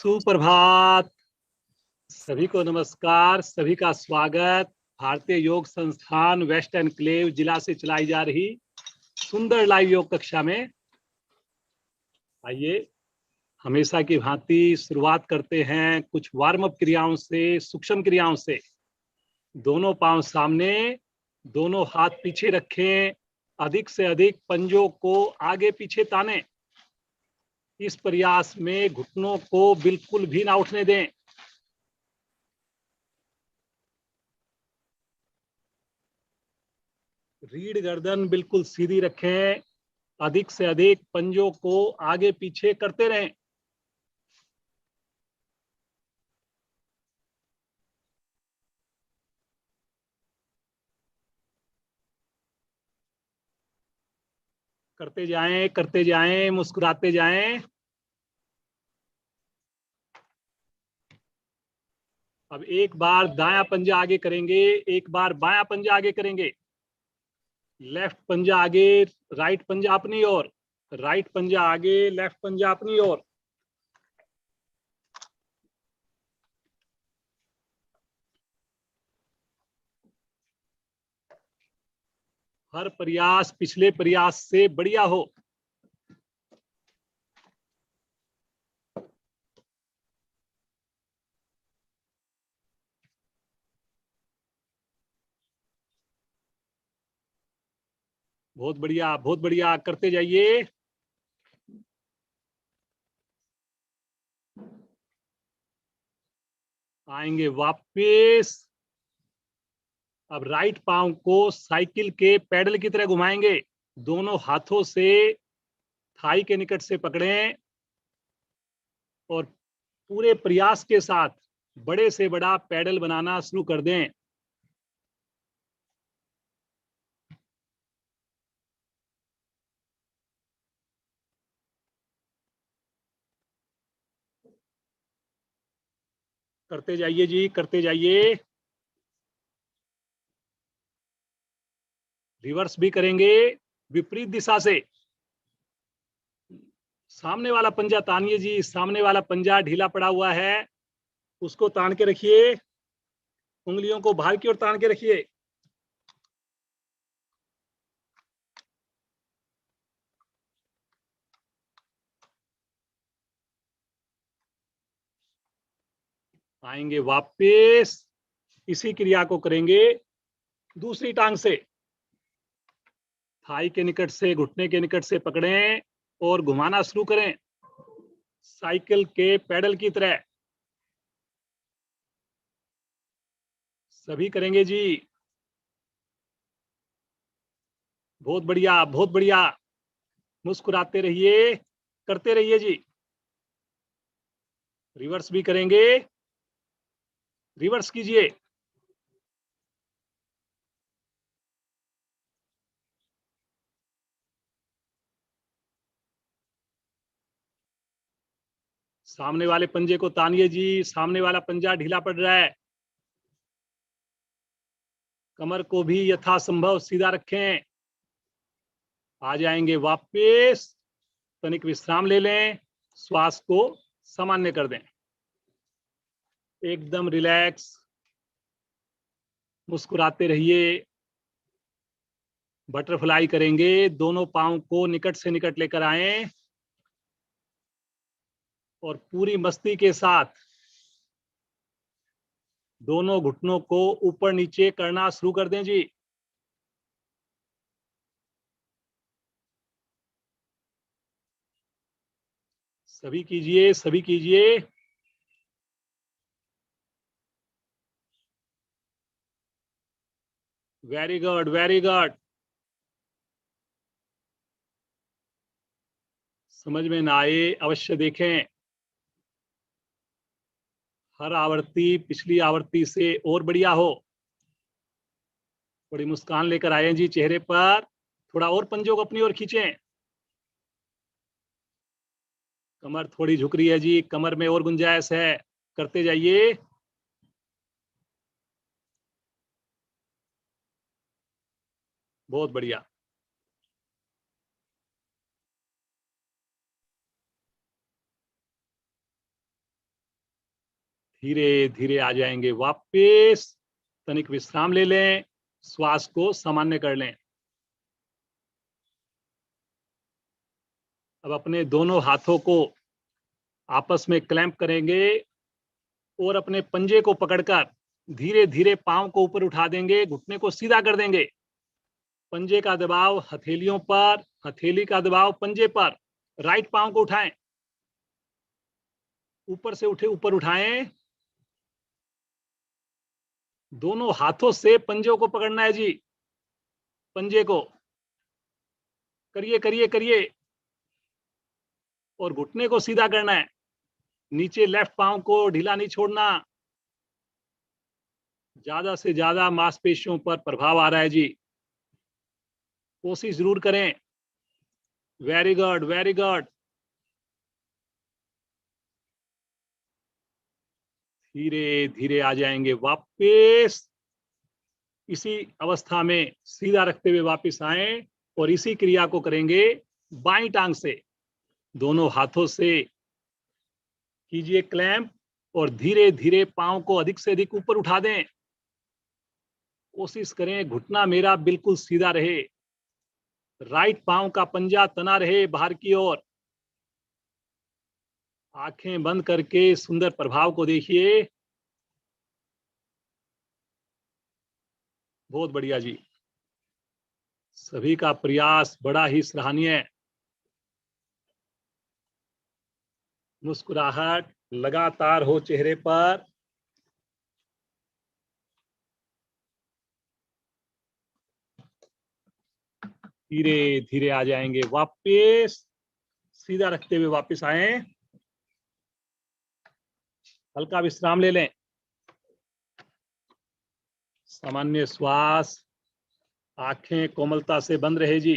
सुप्रभात। सभी को नमस्कार, सभी का स्वागत। भारतीय योग संस्थान वेस्ट एनक्लेव जिला से चलाई जा रही सुंदर लाइव योग कक्षा में आइए हमेशा की भांति शुरुआत करते हैं कुछ वार्म अप क्रियाओं से, सूक्ष्म क्रियाओं से। दोनों पांव सामने, दोनों हाथ पीछे रखें, अधिक से अधिक पंजों को आगे पीछे ताने। इस प्रयास में घुटनों को बिल्कुल भी ना उठने दें। रीढ़ गर्दन बिल्कुल सीधी रखें, अधिक से अधिक पंजों को आगे पीछे करते रहें। करते जाएं, मुस्कुराते जाएं। अब एक बार दायां पंजा आगे करेंगे, एक बार बायां पंजा आगे करेंगे। लेफ्ट पंजा आगे, राइट पंजा अपनी ओर, राइट पंजा आगे, लेफ्ट पंजा अपनी ओर। हर प्रयास पिछले प्रयास से बढ़िया हो। बहुत बढ़िया, बहुत बढ़िया, करते जाइए। आएंगे वापस। अब राइट पांव को साइकिल के पैडल की तरह घुमाएंगे। दोनों हाथों से थाई के निकट से पकड़ें और पूरे प्रयास के साथ बड़े से बड़ा पैडल बनाना शुरू कर दें। करते जाइए जी, करते जाइए। रिवर्स भी करेंगे, विपरीत दिशा से। सामने वाला पंजा तानिए जी, सामने वाला पंजा ढीला पड़ा हुआ है, उसको तान के रखिए। उंगलियों को बाहर की ओर तान के रखिए। आएंगे वापस। इसी क्रिया को करेंगे दूसरी टांग से। थाई के निकट से, घुटने के निकट से पकड़ें और घुमाना शुरू करें, साइकिल के पैडल की तरह। सभी करेंगे जी। बहुत बढ़िया, बहुत बढ़िया। मुस्कुराते रहिए, करते रहिए जी। रिवर्स भी करेंगे, रिवर्स कीजिए। सामने वाले पंजे को तानिए जी, सामने वाला पंजा ढीला पड़ रहा है। कमर को भी यथासंभव सीधा रखें। आ जाएंगे वापस। तनिक विश्राम ले लें, श्वास को सामान्य कर दें। एकदम रिलैक्स, मुस्कुराते रहिए। बटरफ्लाई करेंगे। दोनों पांव को निकट से निकट लेकर आए और पूरी मस्ती के साथ दोनों घुटनों को ऊपर नीचे करना शुरू कर दें जी। सभी कीजिए, सभी कीजिए। Very good, very good. समझ में ना आए अवश्य देखें। हर आवृत्ति पिछली आवृत्ति से और बढ़िया हो। थोड़ी मुस्कान लेकर आए जी चेहरे पर। थोड़ा और पंजों को अपनी ओर खींचें। कमर थोड़ी झुक रही है जी, कमर में और गुंजाइश है। करते जाइए। बहुत बढ़िया। धीरे धीरे आ जाएंगे वापस। तनिक विश्राम ले लें, श्वास को सामान्य कर लें। अब अपने दोनों हाथों को आपस में क्लैंप करेंगे और अपने पंजे को पकड़कर धीरे धीरे पांव को ऊपर उठा देंगे, घुटने को सीधा कर देंगे। पंजे का दबाव हथेलियों पर, हथेली का दबाव पंजे पर। राइट पांव को उठाएं, ऊपर से उठे, ऊपर उठाएं। दोनों हाथों से पंजों को पकड़ना है जी, पंजे को करिए करिए करिए, और घुटने को सीधा करना है। नीचे लेफ्ट पांव को ढीला नहीं छोड़ना। ज्यादा से ज्यादा मांसपेशियों पर प्रभाव आ रहा है जी, कोशिश जरूर करें। Very good, very good. धीरे धीरे आ जाएंगे वापस। इसी अवस्था में सीधा रखते हुए वापस आए और इसी क्रिया को करेंगे बाईं टांग से। दोनों हाथों से कीजिए क्लैंप और धीरे धीरे पांव को अधिक से अधिक ऊपर उठा दें। कोशिश करें घुटना मेरा बिल्कुल सीधा रहे, राइट पांव का पंजा तना रहे बाहर की ओर। आंखें बंद करके सुंदर प्रभाव को देखिए। बहुत बढ़िया जी, सभी का प्रयास बड़ा ही सराहनीय है। मुस्कुराहट लगातार हो चेहरे पर। धीरे धीरे आ जाएंगे वापस। सीधा रखते हुए वापस आए, हल्का विश्राम ले लें। सामान्य श्वास, आंखें कोमलता से बंद रहे जी।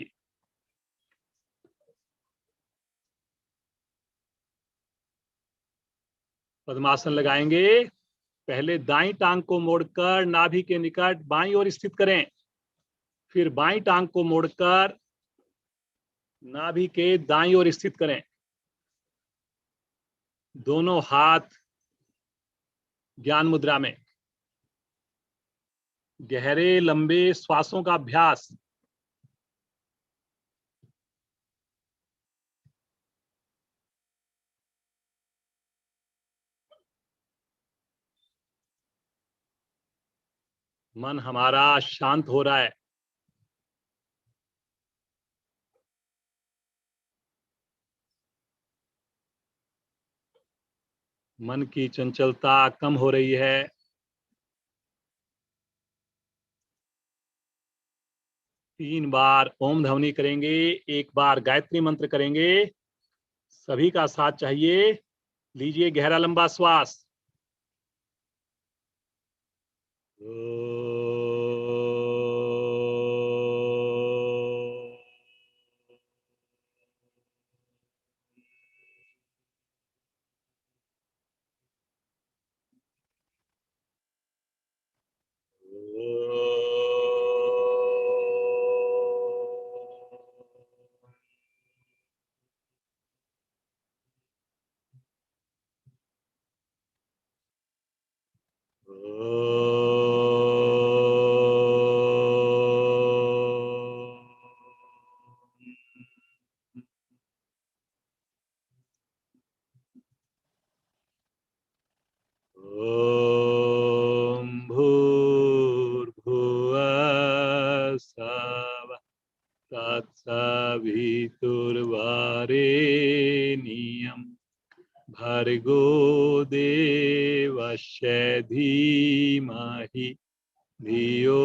पद्मासन लगाएंगे। पहले दाईं टांग को मोड़कर नाभि के निकट बाईं ओर स्थित करें, फिर बाईं टांग को मोड़कर नाभि के दाईं ओर स्थित करें। दोनों हाथ ज्ञान मुद्रा में। गहरे लंबे श्वासों का अभ्यास। मन हमारा शांत हो रहा है। मन की चंचलता कम हो रही है। तीन बार ओम ध्वनि करेंगे, एक बार गायत्री मंत्र करेंगे। सभी का साथ चाहिए। लीजिए गहरा लंबा श्वास। ओम भूर्भुवः स्वः तत्सवितुर्वरेण्यं भर्गो देवस्य धीमहि धियो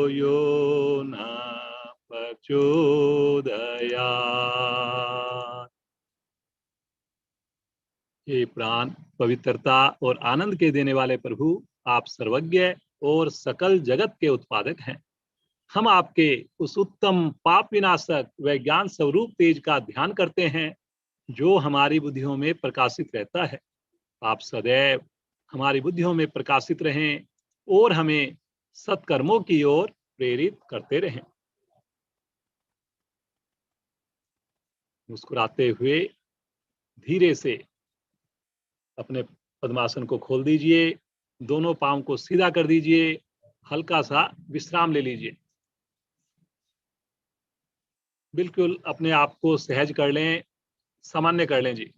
यो न प्रचोदयात्। हे प्राण, पवित्रता और आनंद के देने वाले प्रभु, आप सर्वज्ञ और सकल जगत के उत्पादक हैं। हम आपके उस उत्तम पाप विनाशक व ज्ञान स्वरूप तेज का ध्यान करते हैं जो हमारी बुद्धियों में प्रकाशित रहता है। आप सदैव हमारी बुद्धियों में प्रकाशित रहें और हमें सत्कर्मों की ओर प्रेरित करते रहें। मुस्कुराते हुए धीरे से अपने पद्मासन को खोल दीजिए, दोनों पांव को सीधा कर दीजिए, हल्का सा विश्राम ले लीजिए। बिल्कुल अपने आप को सहज कर लें, सामान्य कर लें जी।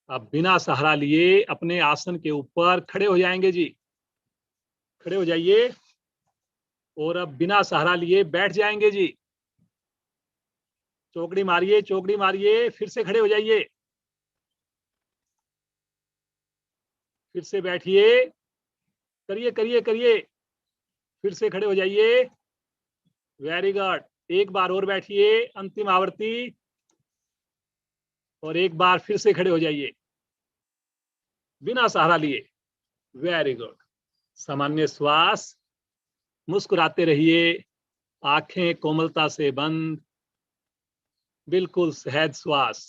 अब बिना सहारा लिए अपने आसन के ऊपर खड़े हो जाएंगे जी। खड़े हो जाइए और अब बिना सहारा लिए बैठ जाएंगे जी। चौकड़ी मारिए, चौकड़ी मारिए, फिर से खड़े हो जाइए, फिर से बैठिए, करिए करिए करिए, फिर से खड़े हो जाइए। Very good. एक बार और बैठिए, अंतिम आवृत्ति, और एक बार फिर से खड़े हो जाइए बिना सहारा लिए। Very good. सामान्य श्वास, मुस्कुराते रहिए, आंखें कोमलता से बंद, बिल्कुल सहज श्वास।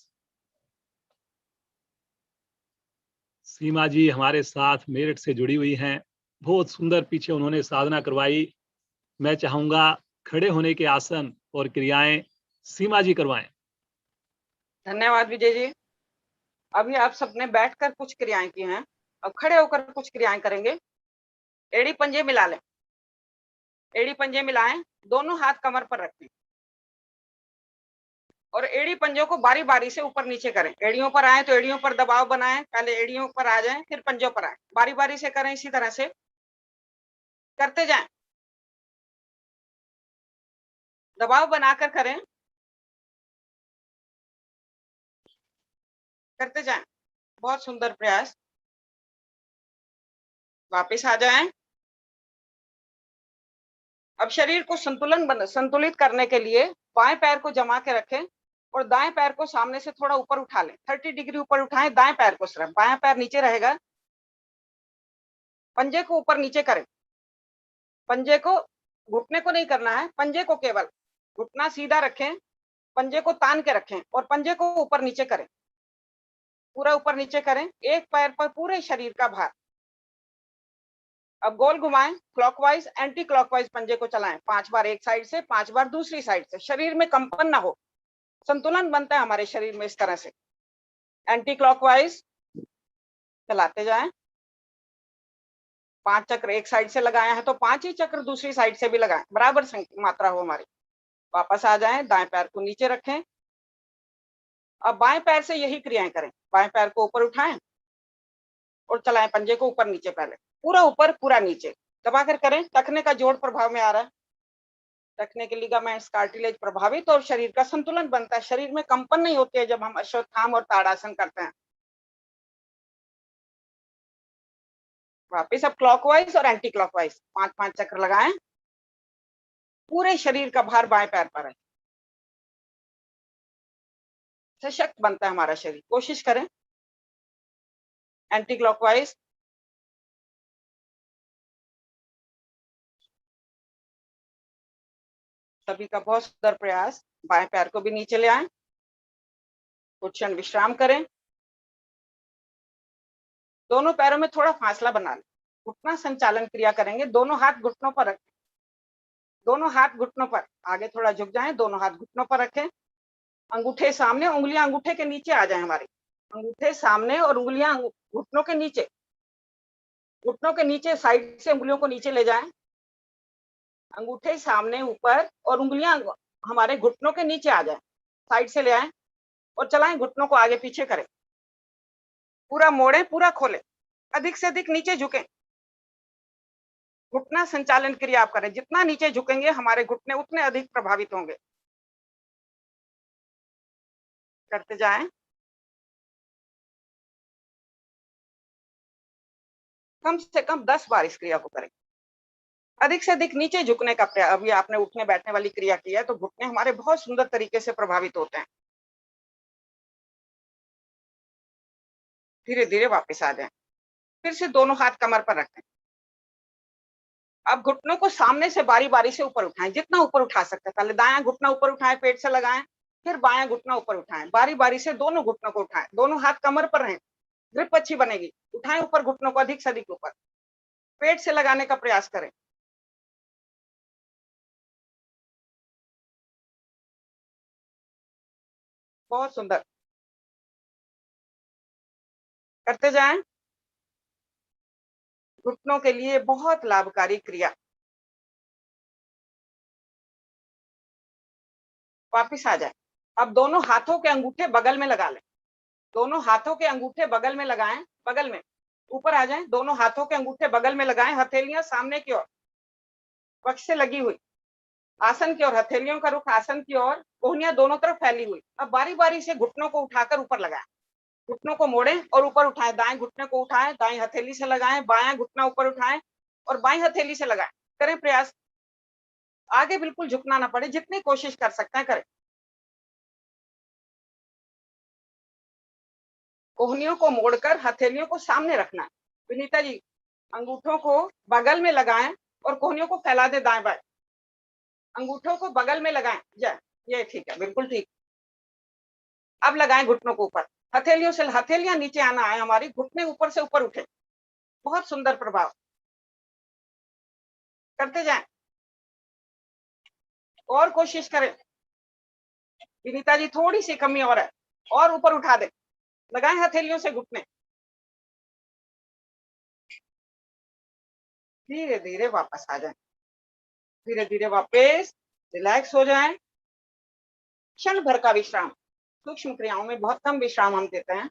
सीमा जी हमारे साथ मेरठ से जुड़ी हुई हैं, बहुत सुंदर पीछे उन्होंने साधना करवाई। मैं चाहूंगा खड़े होने के आसन और क्रियाएं सीमा जी करवाएं। धन्यवाद विजय जी। अभी आप सबने बैठकर कुछ क्रियाएं की हैं, अब खड़े होकर कुछ क्रियाएं करेंगे। एड़ी पंजे मिला लें, एड़ी पंजे मिलाएं, दोनों हाथ कमर पर रखें और एड़ी पंजों को बारी बारी से ऊपर नीचे करें। एड़ियों पर आए तो एड़ियों पर दबाव बनाएं, पहले एड़ियों पर आ जाएं, फिर पंजों पर आए, बारी बारी से करें। इसी तरह से करते जाएं, दबाव बनाकर करें, करते जाएं। बहुत सुंदर प्रयास। वापस आ जाएं। अब शरीर को संतुलित करने के लिए बाएं पैर को जमा के रखें और दाएं पैर को सामने से थोड़ा ऊपर उठा लें। 30 डिग्री ऊपर उठाएं, दाएं पैर को सिर्फ, बाएं पैर नीचे रहेगा। पंजे को ऊपर नीचे करें, पंजे को, घुटने को नहीं करना है, पंजे को केवल, घुटना सीधा रखें, पंजे को तान के रखें और पंजे को ऊपर नीचे करें, पूरा ऊपर नीचे करें, एक पैर पर पूरे शरीर का भार। अब गोल घुमाएं, क्लॉकवाइज एंटी क्लॉकवाइज पंजे को चलाएं, 5 बार एक साइड से, 5 बार दूसरी साइड से। शरीर में कंपन ना हो, संतुलन बनता है हमारे शरीर में इस तरह से। एंटी क्लॉकवाइज चलाते जाएं। 5 चक्र एक साइड से लगाया है तो 5 ही चक्र दूसरी साइड से भी लगाएं, बराबर मात्रा हो हमारी। वापस आ जाएं, दाएं पैर को नीचे रखें। अब बाएं पैर से यही क्रियाएं करें, बाएं पैर को ऊपर उठाएं और चलाएं पंजे को ऊपर नीचे, पहले पूरा ऊपर पूरा नीचे दबाकर करें। टखने का जोड़ प्रभाव में आ रहा है, टखने के लिगामेंट्स, कार्टिलेज प्रभावित और शरीर का संतुलन बनता है। शरीर में कंपन नहीं होती है जब हम अश्वत्थाम और ताड़ासन करते हैं। वापिस अब क्लॉकवाइज और एंटी क्लॉकवाइज 5-5 चक्र लगाएं, पूरे शरीर का भार बाएं पैर पर है, सशक्त बनता है हमारा शरीर। कोशिश करें। एंटी क्लॉकवाइज, सभी का बहुत सुंदर प्रयास। बाएं पैर को भी नीचे ले आए, कुछ क्षण विश्राम करें, दोनों पैरों में थोड़ा फासला बना लें, घुटना संचालन क्रिया करेंगे। दोनों हाथ घुटनों पर रखें, दोनों हाथ घुटनों पर, आगे थोड़ा झुक जाएं, दोनों हाथ घुटनों पर रखें, अंगूठे सामने, उंगलियां अंगूठे के नीचे आ जाए हमारी, अंगूठे सामने और उंगलियां घुटनों के नीचे, घुटनों के नीचे साइड से उंगलियों को नीचे ले जाएं, अंगूठे सामने ऊपर और उंगलियां हमारे घुटनों के नीचे आ जाए, साइड से ले आए और चलाएं। घुटनों को आगे पीछे करें, पूरा मोड़ें, पूरा खोलें, अधिक से अधिक नीचे झुकें, घुटना संचालन क्रिया आप करें। जितना नीचे झुकेंगे हमारे घुटने उतने अधिक प्रभावित होंगे। करते जाएं। कम से कम 10 बार इस क्रिया को करें। अधिक से अधिक नीचे झुकने का प्रयास। अभी आपने उठने बैठने वाली क्रिया की है तो घुटने हमारे बहुत सुंदर तरीके से प्रभावित होते हैं। धीरे धीरे वापस आ जाएं, फिर से दोनों हाथ कमर पर रखें। अब घुटनों को सामने से बारी बारी से ऊपर उठाएं, जितना ऊपर उठा सकते हैं। पहले दायां घुटना ऊपर उठाएं, पेट से लगाएं, फिर बायां घुटना ऊपर उठाएं, बारी बारी से दोनों घुटनों को उठाएं, दोनों हाथ कमर पर रहें, ग्रिप अच्छी बनेगी। उठाएं ऊपर घुटनों को, अधिक से अधिक ऊपर, पेट से लगाने का प्रयास करें। बहुत सुंदर, करते जाएं। घुटनों के लिए बहुत लाभकारी क्रिया। वापिस आ जाए। अब दोनों हाथों के अंगूठे बगल में लगा लें। दोनों हाथों के अंगूठे बगल में लगाएं, बगल में। ऊपर आ जाएं, दोनों हाथों के अंगूठे बगल में लगाएं, हथेलियां सामने की ओर वक्ष से लगी हुई, आसन की ओर, हथेलियों का रुख आसन की ओर, कोहनियां दोनों तरफ फैली हुई। अब बारी बारी से घुटनों को उठाकर ऊपर लगाएं। घुटनों को मोड़ें और ऊपर उठाएं। दाएं घुटने को उठाएं, दाएं हथेली से लगाएं, बायां घुटना ऊपर उठाएं और बाईं हथेली से लगाएं। करें प्रयास, आगे बिल्कुल झुकना ना पड़े, जितनी कोशिश कर सकते हैं करें। कोहनियों को मोड़कर हथेलियों को सामने रखना है। विनीता जी, अंगूठों को बगल में लगाएं और कोहनियों को फैला दे दाएं बाएं। अंगूठों को बगल में लगाएं। ये ठीक है, बिल्कुल ठीक। अब लगाएं घुटनों को ऊपर, हथेलियों से हथेलियां नीचे आना है हमारी, घुटने ऊपर से ऊपर उठे। बहुत सुंदर प्रभाव, करते जाएं और कोशिश करें। विनीता जी, थोड़ी सी कमी और है, और ऊपर उठा दे। लगाएं हथेलियों से घुटने, धीरे धीरे वापस आ जाएं। धीरे धीरे वापस रिलैक्स हो जाएं। क्षण भर का विश्राम। सूक्ष्म क्रियाओं में बहुत कम विश्राम हम देते हैं।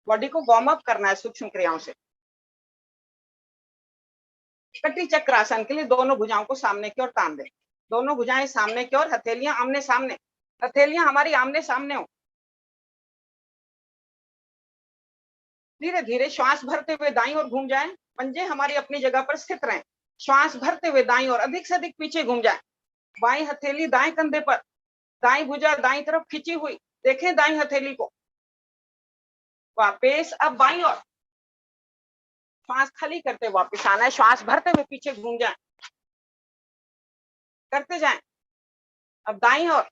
बॉडी को वार्म अप करना है सूक्ष्म क्रियाओं से। कटी चक्र आसन के लिए दोनों भुजाओं को सामने की ओर तान दें। दोनों भुजाएं सामने की ओर, हथेलियां आमने सामने। हथेलियां हमारी आमने सामने हो। धीरे धीरे श्वास भरते हुए दाईं ओर घूम जाएं। पंजे हमारी अपनी जगह पर स्थित रहें। श्वास भरते हुए दाईं ओर अधिक से अधिक पीछे घूम जाएं। बाईं हथेली दाएं कंधे पर, दाईं भुजा दाईं तरफ खिंची हुई। देखें दाईं हथेली को। वापस अब बाईं ओर श्वास खाली करते वापस आना है। श्वास भरते हुए पीछे घूम जाएं, करते जाएं। अब दाईं ओर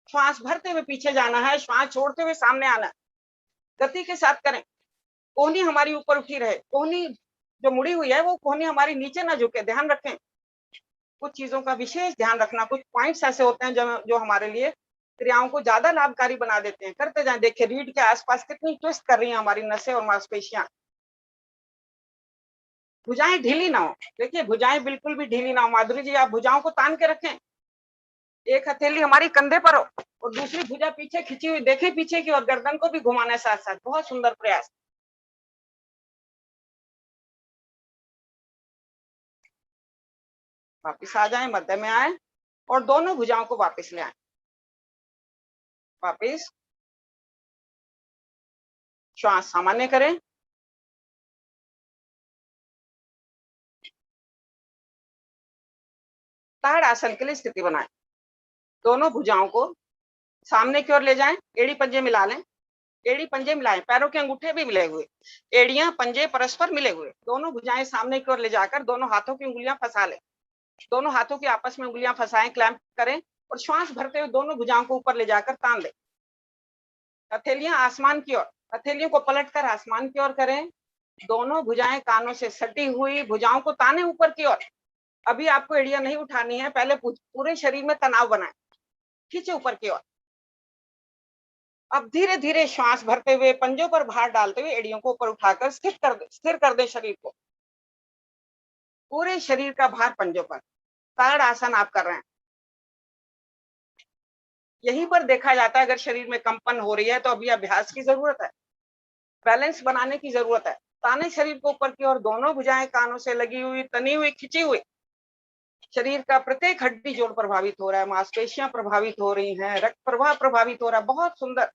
श्वास भरते हुए पीछे जाना है, श्वास छोड़ते हुए सामने आना है। गति के साथ करें। कोहनी हमारी ऊपर उठी रहे। कोहनी जो मुड़ी हुई है वो कोहनी हमारी नीचे ना झुके, ध्यान रखें। कुछ चीजों का विशेष ध्यान रखना। कुछ पॉइंट्स ऐसे होते हैं जो हमारे लिए क्रियाओं को ज्यादा लाभकारी बना देते हैं। करते जाएं। देखिए रीढ़ के आसपास कितनी ट्विस्ट कर रही हैं हमारी नसें और मांसपेशियां। भुजाएं ढीली ना हो। देखिए भुजाएं बिल्कुल भी ढीली ना हो। माधुरी जी, आप भुजाओं को तान के रखें। एक हथेली हमारी कंधे पर हो और दूसरी भुजा पीछे खिंची हुई। देखें पीछे की ओर, गर्दन को भी घुमाना है साथ साथ। बहुत सुंदर प्रयास। वापिस आ जाएं, मध्य में आए और दोनों भुजाओं को वापस ले आए। वापिस श्वास सामान्य करें। ताड़ आसन के लिए स्थिति बनाएं। दोनों भुजाओं को सामने की ओर ले जाएं। एड़ी पंजे मिला लें। एड़ी पंजे मिलाएं, पैरों के अंगूठे भी मिले हुए, एड़ियां पंजे परस्पर मिले हुए। दोनों भुजाएं सामने की ओर ले जाकर दोनों हाथों की उंगलियां फंसा लें। दोनों हाथों की आपस में उंगलियां फंसाएं, क्लैंप करें और श्वास भरते हुए दोनों भुजाओं को ऊपर ले जाकर तान दें। हथेलियां आसमान की ओर, हथेलियों को पलटकर आसमान की ओर करें। दोनों भुजाएं कानों से सटी हुई, भुजाओं को ताने ऊपर की ओर। अभी आपको एड़ियां नहीं उठानी है, पहले पूरे शरीर में तनाव बनाएं, खींचे ऊपर की ओर। अब धीरे धीरे श्वास भरते हुए पंजों पर भार डालते हुए एड़ियों को ऊपर उठाकर स्थिर कर दे शरीर को। पूरे शरीर का भार पंजों पर। ताड़ आसन आप कर रहे हैं। यहीं पर देखा जाता है अगर शरीर में कंपन हो रही है तो अभी अभ्यास की जरूरत है, बैलेंस बनाने की जरूरत है। ताने शरीर को ऊपर की ओर, दोनों भुजाएं कानों से लगी हुई, तनी हुई, खिंची हुई। शरीर का प्रत्येक हड्डी जोड़ प्रभावित हो रहा है, मांसपेशियां प्रभावित हो रही हैं, रक्त प्रवाह प्रभावित हो रहा है। बहुत सुंदर।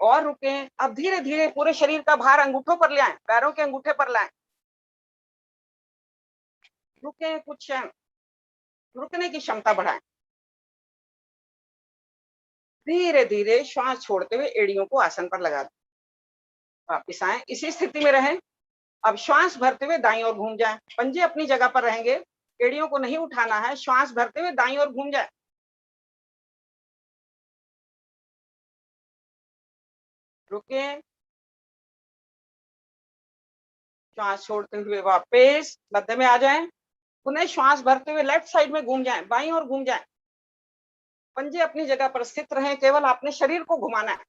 और रुके। अब धीरे धीरे पूरे शरीर का भार अंगूठों पर ले आए, पैरों के अंगूठे पर लाएं। रुके कुछ क्षण, रुकने की क्षमता बढ़ाएं। धीरे धीरे श्वास छोड़ते हुए एड़ियों को आसन पर लगा दें। वापिस आए, इसी स्थिति में रहें। अब श्वास भरते हुए दाईं ओर घूम जाएं। पंजे अपनी जगह पर रहेंगे, एड़ियों को नहीं उठाना है। श्वास भरते हुए दाईं ओर घूम जाए। रुके। श्वास छोड़ते हुए वापस मध्य में आ जाएं। पुनः श्वास भरते हुए लेफ्ट साइड में घूम जाएं, बाईं ओर घूम जाएं। पंजे अपनी जगह पर स्थित रहे, केवल आपने शरीर को घुमाना है।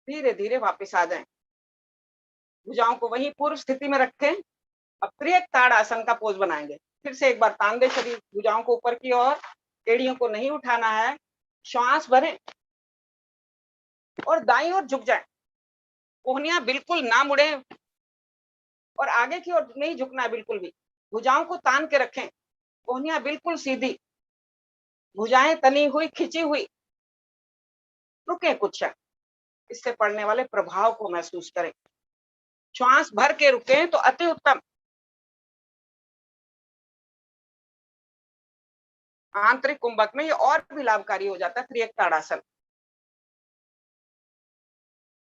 धीरे धीरे वापस आ जाएं। भुजाओं को वही पूर्व स्थिति में रखें। अब त्रियक ताड़ासन का पोज बनाएंगे। फिर से एक बार तान दे शरीर, भुजाओं को ऊपर की ओर, एड़ियों को नहीं उठाना है। श्वास भरें और दाईं ओर झुक जाए। कोहनियां बिल्कुल ना मुड़े और आगे की ओर नहीं झुकना है बिल्कुल भी। भुजाओं को तान के रखें, कोहनियां बिल्कुल सीधी, भुजाएं तनी हुई, खिंची हुई। रुके कुछ क्षण, इससे पड़ने वाले प्रभाव को महसूस करें। श्वास भर के रुके तो अति उत्तम। आंतरिक कुंभक में ये और भी लाभकारी हो जाता है त्रियक ताड़ासन।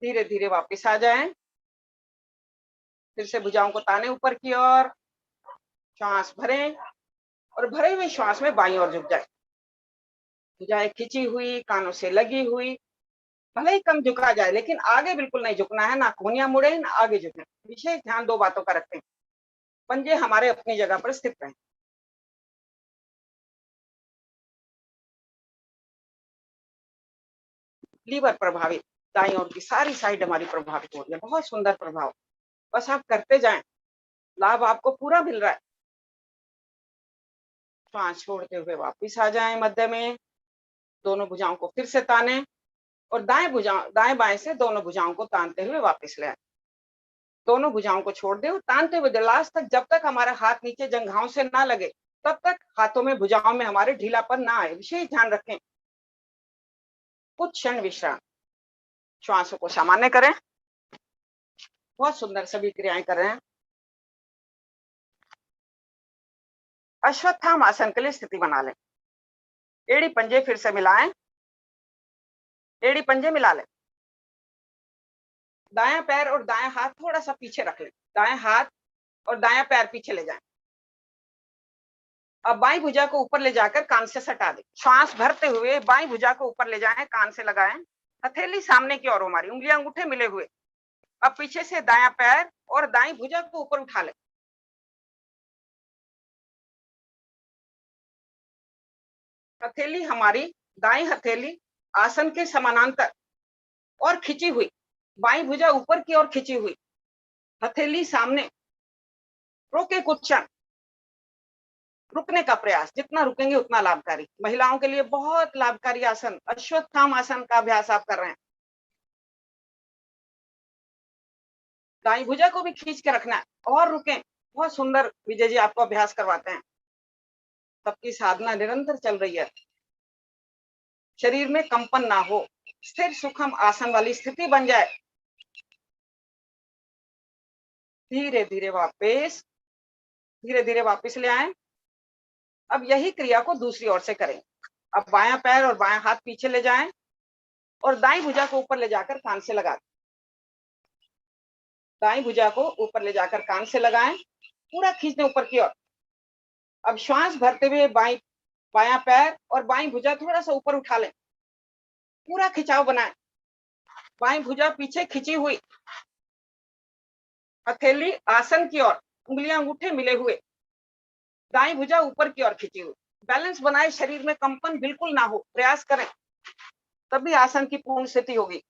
धीरे धीरे वापस आ जाएं। फिर से भुजाओं को ताने ऊपर की ओर, श्वास भरें और भरे हुए श्वास में बाईं ओर झुक जाए। भुजाएं खिंची हुई, कानों से लगी हुई, भले ही कम झुका जाए लेकिन आगे बिल्कुल नहीं झुकना है, ना कोहनियां मुड़े ना आगे झुके। विशेष ध्यान दो बातों का रखें। पंजे हमारे अपनी जगह पर स्थित रहें। लीवर प्रभावित, दाईं ओर की सारी साइड हमारी प्रभावित हो रही है। बहुत सुंदर प्रभाव, बस आप करते जाएं, लाभ आपको पूरा मिल रहा है। श्वास छोड़ते हुए वापिस आ जाएं मध्य में। दोनों भुजाओं को फिर से ताने और दाएं बाएं से दोनों भुजाओं को तानते हुए वापस ले आए। दोनों भुजाओं को छोड़ दे और तानते हुए लास्ट तक, जब तक हमारा हाथ नीचे जंघाओं से ना लगे तब तक हाथों में भुजाओं में हमारे ढीलापन ना आए। विशेष ध्यान रखें। कुछ क्षण विश्राम, श्वासों को सामान्य करें। बहुत सुंदर सभी क्रियाएं कर रहे हैं। अश्वत्थाम आसन के लिए स्थिति बना लें। एड़ी पंजे फिर से मिलाएं, एड़ी पंजे मिला लें। दायां पैर और दायां हाथ थोड़ा सा पीछे रख लें। दायां हाथ और दायां पैर पीछे ले जाएं। अब बाईं भुजा को ऊपर ले जाकर कान से सटा दें। श्वास भरते हुए बाईं भुजा को ऊपर ले जाएं, कान से लगाएं। हथेली सामने की ओर, हमारी उंगलियां अंगूठे मिले हुए। अब पीछे से दायां पैर और दाईं भुजा को ऊपर उठा लें। हथेली हमारी, दाईं हथेली आसन के समानांतर और खिंची हुई, बाईं भुजा ऊपर की ओर खिंची हुई, हथेली सामने। रोके कुछ क्षण, रुकने का प्रयास, जितना रुकेंगे उतना लाभकारी। महिलाओं के लिए बहुत लाभकारी आसन अश्वत्थाम आसन का अभ्यास आप कर रहे हैं। दाईं भुजा को भी खींच के रखना है और रुकें। बहुत सुंदर विजय जी आपको अभ्यास करवाते हैं। सबकी साधना निरंतर चल रही है। शरीर में कंपन ना हो, स्थिर सुखम आसन वाली स्थिति बन जाए। धीरे धीरे वापस ले आए। अब यही क्रिया को दूसरी ओर से करें। अब बायां पैर और बायां हाथ पीछे ले जाएं और दाईं भुजा को ऊपर ले जाकर कान से लगा दें। दाईं भुजा को ऊपर ले जाकर कान से लगाएं, पूरा खींचने ऊपर की ओर। अब श्वास भरते हुए बायां पैर और बाईं भुजा थोड़ा सा ऊपर उठा लें, पूरा खिंचाव बनाएं। बाईं भुजा पीछे खिंची हुई, हथेली आसन की ओर, उंगलियां अंगूठे मिले हुए, दाईं भुजा ऊपर की ओर खिंची हुई। बैलेंस बनाए, शरीर में कंपन बिल्कुल ना हो, प्रयास करें, तभी आसन की पूर्ण स्थिति होगी।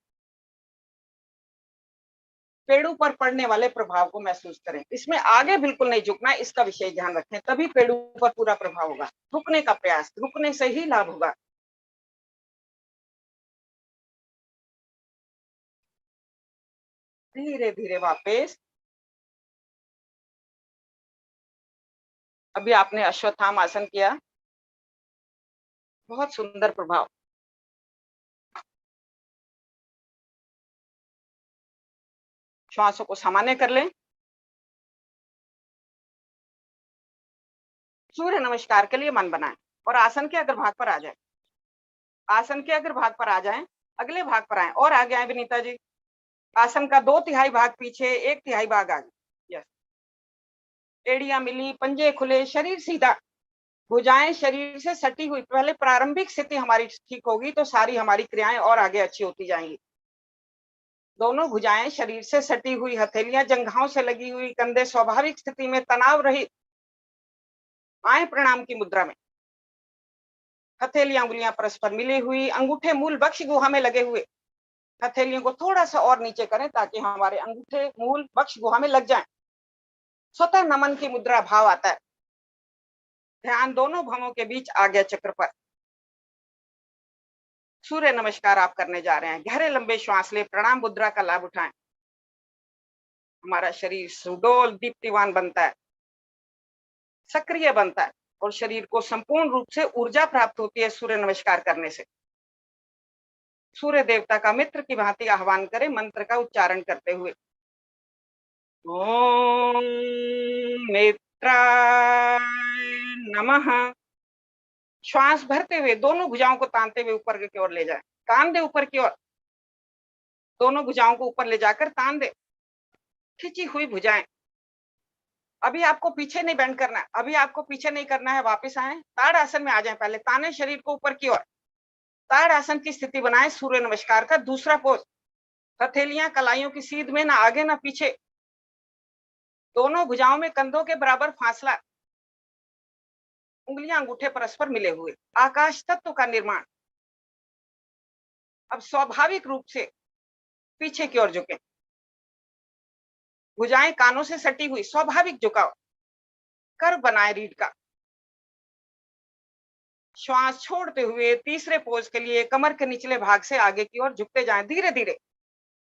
पेड़ों पर पड़ने वाले प्रभाव को महसूस करें। इसमें आगे बिल्कुल नहीं झुकना है, इसका विशेष ध्यान रखें, तभी पेड़ों पर पूरा प्रभाव होगा। रुकने का प्रयास, रुकने से ही लाभ होगा। धीरे धीरे वापस। अभी आपने अश्वत्थाम आसन किया, बहुत सुंदर प्रभाव। श्वासों को सामान्य कर लें। सूर्य नमस्कार के लिए मन बनाएं और आसन के अग्रभाग पर आ जाएं। आसन के अग्रभाग पर आ जाएं, अगले भाग पर आए और आगे आए विनीता जी। आसन का 2/3 भाग पीछे, 1/3 भाग आगे। यस, एड़ियां मिली, पंजे खुले, शरीर सीधा, भुजाएं शरीर से सटी हुई। पहले प्रारंभिक स्थिति हमारी ठीक होगी तो सारी हमारी क्रियाएं और आगे अच्छी होती जाएंगी। दोनों भुजाएं शरीर से सटी हुई, हथेलियां जंघाओं से लगी हुई, कंधे स्वाभाविक स्थिति में तनाव रहित। आए प्रणाम की मुद्रा में। हथेलियां उंगलियां परस्पर मिली हुई, अंगूठे मूल वक्ष गुहा में लगे हुए। हथेलियों को थोड़ा सा और नीचे करें ताकि हमारे अंगूठे मूल वक्ष गुहा में लग जाएं। स्वतः नमन की मुद्रा भाव आता है। ध्यान दोनों भवों के बीच आज्ञा चक्र पर। सूर्य नमस्कार आप करने जा रहे हैं। गहरे लंबे श्वास ले, प्रणाम मुद्रा का लाभ उठाएं। हमारा शरीर सुडोल दीप्तिवान बनता है, सक्रिय बनता है और शरीर को संपूर्ण रूप से ऊर्जा प्राप्त होती है सूर्य नमस्कार करने से। सूर्य देवता का मित्र की भांति आह्वान करें मंत्र का उच्चारण करते हुए। ओम मित्राय नमः। श्वास भरते हुए दोनों भुजाओं को तानते हुए ऊपर की ओर ले जाएं। तान दे ऊपर की ओर, दोनों भुजाओं को ऊपर ले जाकर तान दे। खिंची हुई भुजाएं। अभी आपको पीछे नहीं बेंड करना है, अभी आपको पीछे नहीं करना है। वापस आए, ताड़ आसन में आ जाएं। पहले ताने शरीर को ऊपर की ओर, ताड़ आसन की स्थिति बनाएं। सूर्य नमस्कार का दूसरा पोज। हथेलियां कलाइयों की सीध में, ना आगे ना पीछे। दोनों भुजाओं में कंधों के बराबर फासला। उंगलियां अंगूठे परस्पर मिले हुए। आकाश तत्व का निर्माण। अब स्वाभाविक रूप से पीछे की ओर झुकें। भुजाएं कानों से सटी हुई, स्वाभाविक झुकाव। कर्व बनाए रीढ़ का। श्वास छोड़ते हुए तीसरे पोज के लिए कमर के निचले भाग से आगे की ओर झुकते जाएं। धीरे धीरे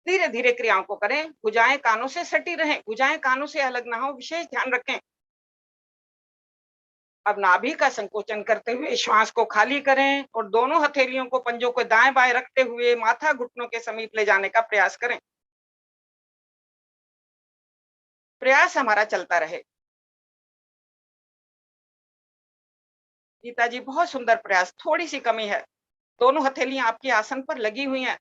धीरे धीरे क्रियाओं को करें। भुजाएं कानों से सटी रहें, भुजाएं कानों से अलग ना हो, विशेष ध्यान रखें। अब नाभि का संकोचन करते हुए श्वास को खाली करें और दोनों हथेलियों को पंजों को दाएं बाएं रखते हुए माथा घुटनों के समीप ले जाने का प्रयास करें। प्रयास हमारा चलता रहे। गीता जी, बहुत सुंदर प्रयास, थोड़ी सी कमी है। दोनों हथेलियां आपके आसन पर लगी हुई हैं।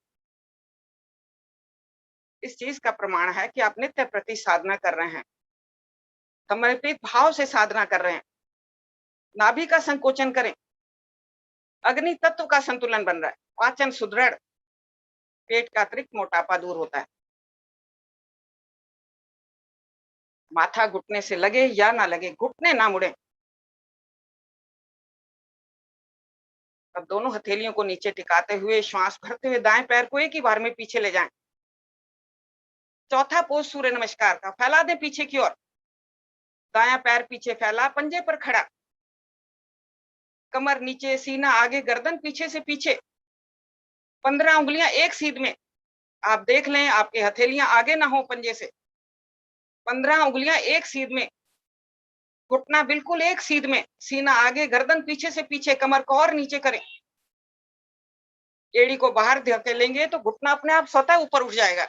इस चीज का प्रमाण है कि आप नित्य प्रति साधना कर रहे हैं, समर्पित भाव से साधना कर रहे हैं। नाभि का संकोचन करें। अग्नि तत्व का संतुलन बन रहा है। पाचन सुदृढ़, पेट का अतिरिक्त मोटापा दूर होता है। माथा घुटने से लगे या ना लगे, घुटने ना मुड़े। अब दोनों हथेलियों को नीचे टिकाते हुए श्वास भरते हुए दाएं पैर को एक ही बार में पीछे ले जाएं। चौथा पोज सूर्य नमस्कार का। फैला दें पीछे की ओर। दायां पैर पीछे फैला, पंजे पर खड़ा। कमर नीचे, सीना आगे, गर्दन पीछे से पीछे। 15 उंगलियां एक सीध में। आप देख लें आपके हथेलियां आगे ना हो पंजे से। 15 उंगलियां एक सीध में। घुटना बिल्कुल एक सीध में, सीना आगे, गर्दन पीछे से पीछे। कमर को और नीचे करें। एड़ी को बाहर धकेलेंगे तो घुटना अपने आप स्वतः ऊपर उठ जाएगा।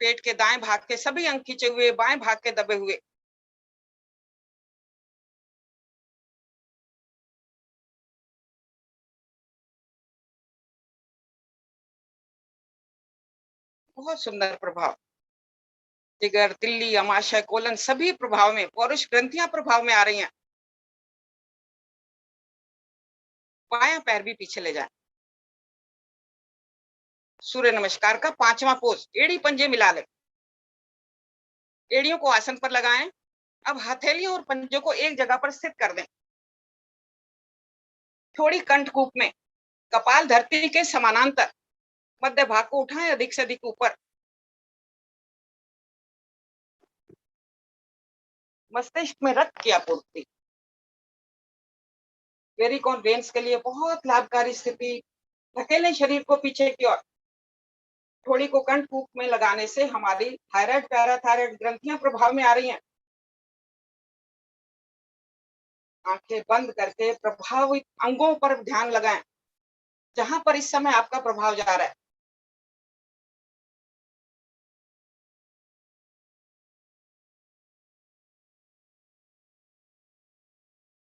पेट के दाएं भाग के सभी अंग खींचे हुए, बाएं भाग के दबे हुए। बहुत सुंदर प्रभाव। जिगर, तिल्ली, अमाशय, कोलन सभी प्रभाव में, पौरुष ग्रंथियां प्रभाव में आ रही हैं। बायां पैर भी पीछे ले जाएं। सूर्य नमस्कार का पांचवा पोज। एड़ी पंजे मिला लें। एड़ियों को आसन पर लगाएं। अब हथेलियों और पंजों को एक जगह पर स्थित कर दें। थोड़ी कंठकूप में, कपाल धरती के समानांतर। मध्य भाग को उठाएं अधिक से अधिक ऊपर। मस्तिष्क में रक्त की आपूर्ति। वेरिकोन वेन्स के लिए बहुत लाभकारी स्थिति। धकेलें शरीर को पीछे की ओर। थोड़ी को कंठकूप में लगाने से हमारी थायराइड, पैराथायराइड ग्रंथियां प्रभाव में आ रही हैं। आंखें बंद करके प्रभावित अंगों पर ध्यान लगाएं, जहां पर इस समय आपका प्रभाव जा रहा है।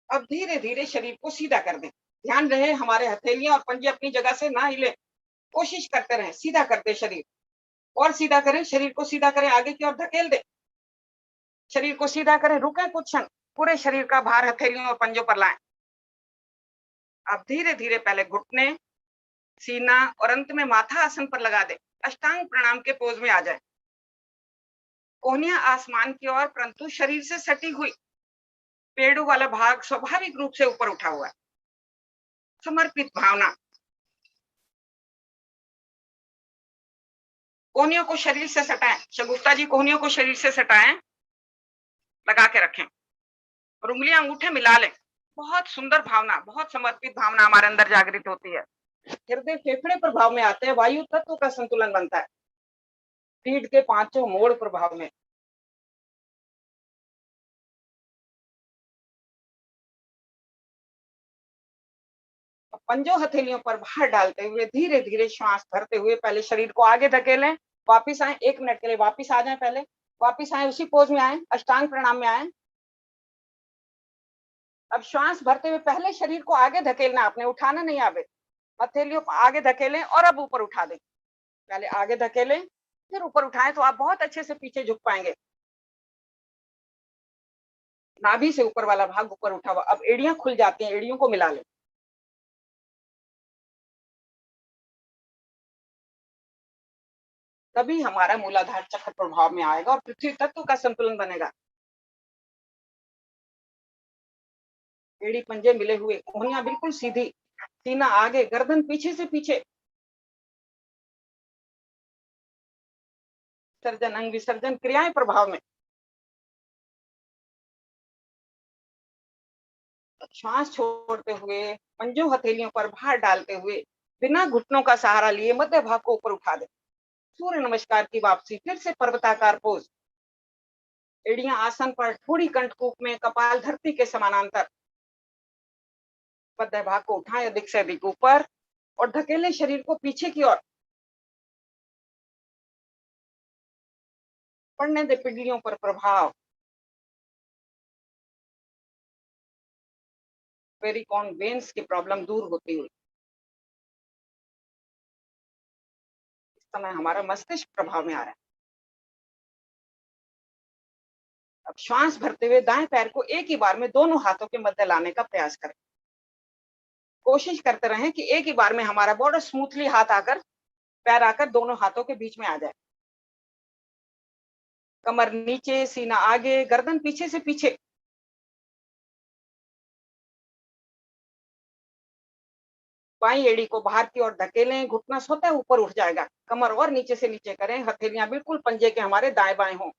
अब धीरे धीरे शरीर को सीधा कर दें। ध्यान रहे हमारे हथेलियां और पंजे अपनी जगह से ना हिले। कोशिश करते रहें, सीधा करते शरीर और सीधा करें। शरीर को सीधा करें, आगे की ओर धकेल दें। शरीर को सीधा करें, रुकें कुछ क्षण। पूरे शरीर का भार हथेलियों और पंजों पर लाएं। अब धीरे धीरे पहले घुटने, सीना और अंत में माथा आसन पर लगा दें। अष्टांग प्रणाम के पोज में आ जाए। कोहनियां आसमान की ओर परंतु शरीर से सटी हुई। पेड़ों वाला भाग स्वाभाविक रूप से ऊपर उठा हुआ है। समर्पित भावना। कोहनियों को शरीर से सटाएं। शगुफ्ता जी कोहनियों को शरीर से सटाएं, लगा के रखें और उंगलियां अंगूठे मिला लें। बहुत सुंदर भावना, बहुत समर्पित भावना हमारे अंदर जागृत होती है। हृदय फेफड़े प्रभाव में आते हैं, वायु तत्व का संतुलन बनता है पीठ के पांचों मोड़ प्रभाव में। पंजों हथेलियों पर भार डालते हुए धीरे धीरे श्वास भरते हुए पहले शरीर को आगे धकेलें, वापिस आए, 1 मिनट के लिए वापिस आ जाएं, पहले वापिस आए, उसी पोज में आए, अष्टांग प्रणाम में आए। अब श्वास भरते हुए पहले शरीर को आगे धकेलना, आपने उठाना नहीं, आगे हथेलियों को आगे धकेलें और अब ऊपर उठा दें। पहले आगे धकेलें फिर ऊपर उठाएं तो आप बहुत अच्छे से पीछे झुक पाएंगे। नाभि से ऊपर वाला भाग ऊपर उठा हुआ। अब एड़ियां खुल जाती हैं, एड़ियों को मिला लें। तभी हमारा मूलाधार चक्र प्रभाव में आएगा और पृथ्वी तत्व का संतुलन बनेगा। एड़ी पंजे मिले हुए, कोहनियां बिल्कुल सीधी, सीना आगे, गर्दन पीछे से पीछे। विसर्जन, अंग विसर्जन क्रियाएं प्रभाव में। श्वास छोड़ते हुए पंजों हथेलियों पर भार डालते हुए बिना घुटनों का सहारा लिए मध्य भाग को ऊपर उठा दें। सूर्य नमस्कार की वापसी, फिर से पर्वताकार पोज। एड़ियां आसन पर, थोड़ी कंठकूप में, कपाल धरती के समानांतर। मध्य भाग को उठाएं अधिक से अधिक ऊपर और धकेलें शरीर को पीछे की ओर। पड़ने दे पिंडलियों पर प्रभाव। वेरिकॉन वेन्स की प्रॉब्लम दूर होती हुई। इस समय हमारा मस्तिष्क प्रभाव में आ रहा है। अब श्वास भरते हुए दाएं पैर को एक ही बार में दोनों हाथों के मध्य लाने का प्रयास करें। कोशिश करते रहें कि एक ही बार में हमारा बॉर्डर स्मूथली हाथ आकर, पैर आकर दोनों हाथों के बीच में आ जाए। कमर नीचे, सीना आगे, गर्दन पीछे से पीछे। बाईं एड़ी को बाहर की ओर धकेलें, घुटना स्वतः ऊपर उठ जाएगा। कमर और नीचे से नीचे करें, हथेलियां बिल्कुल पंजे के हमारे दाएं बाएं हों।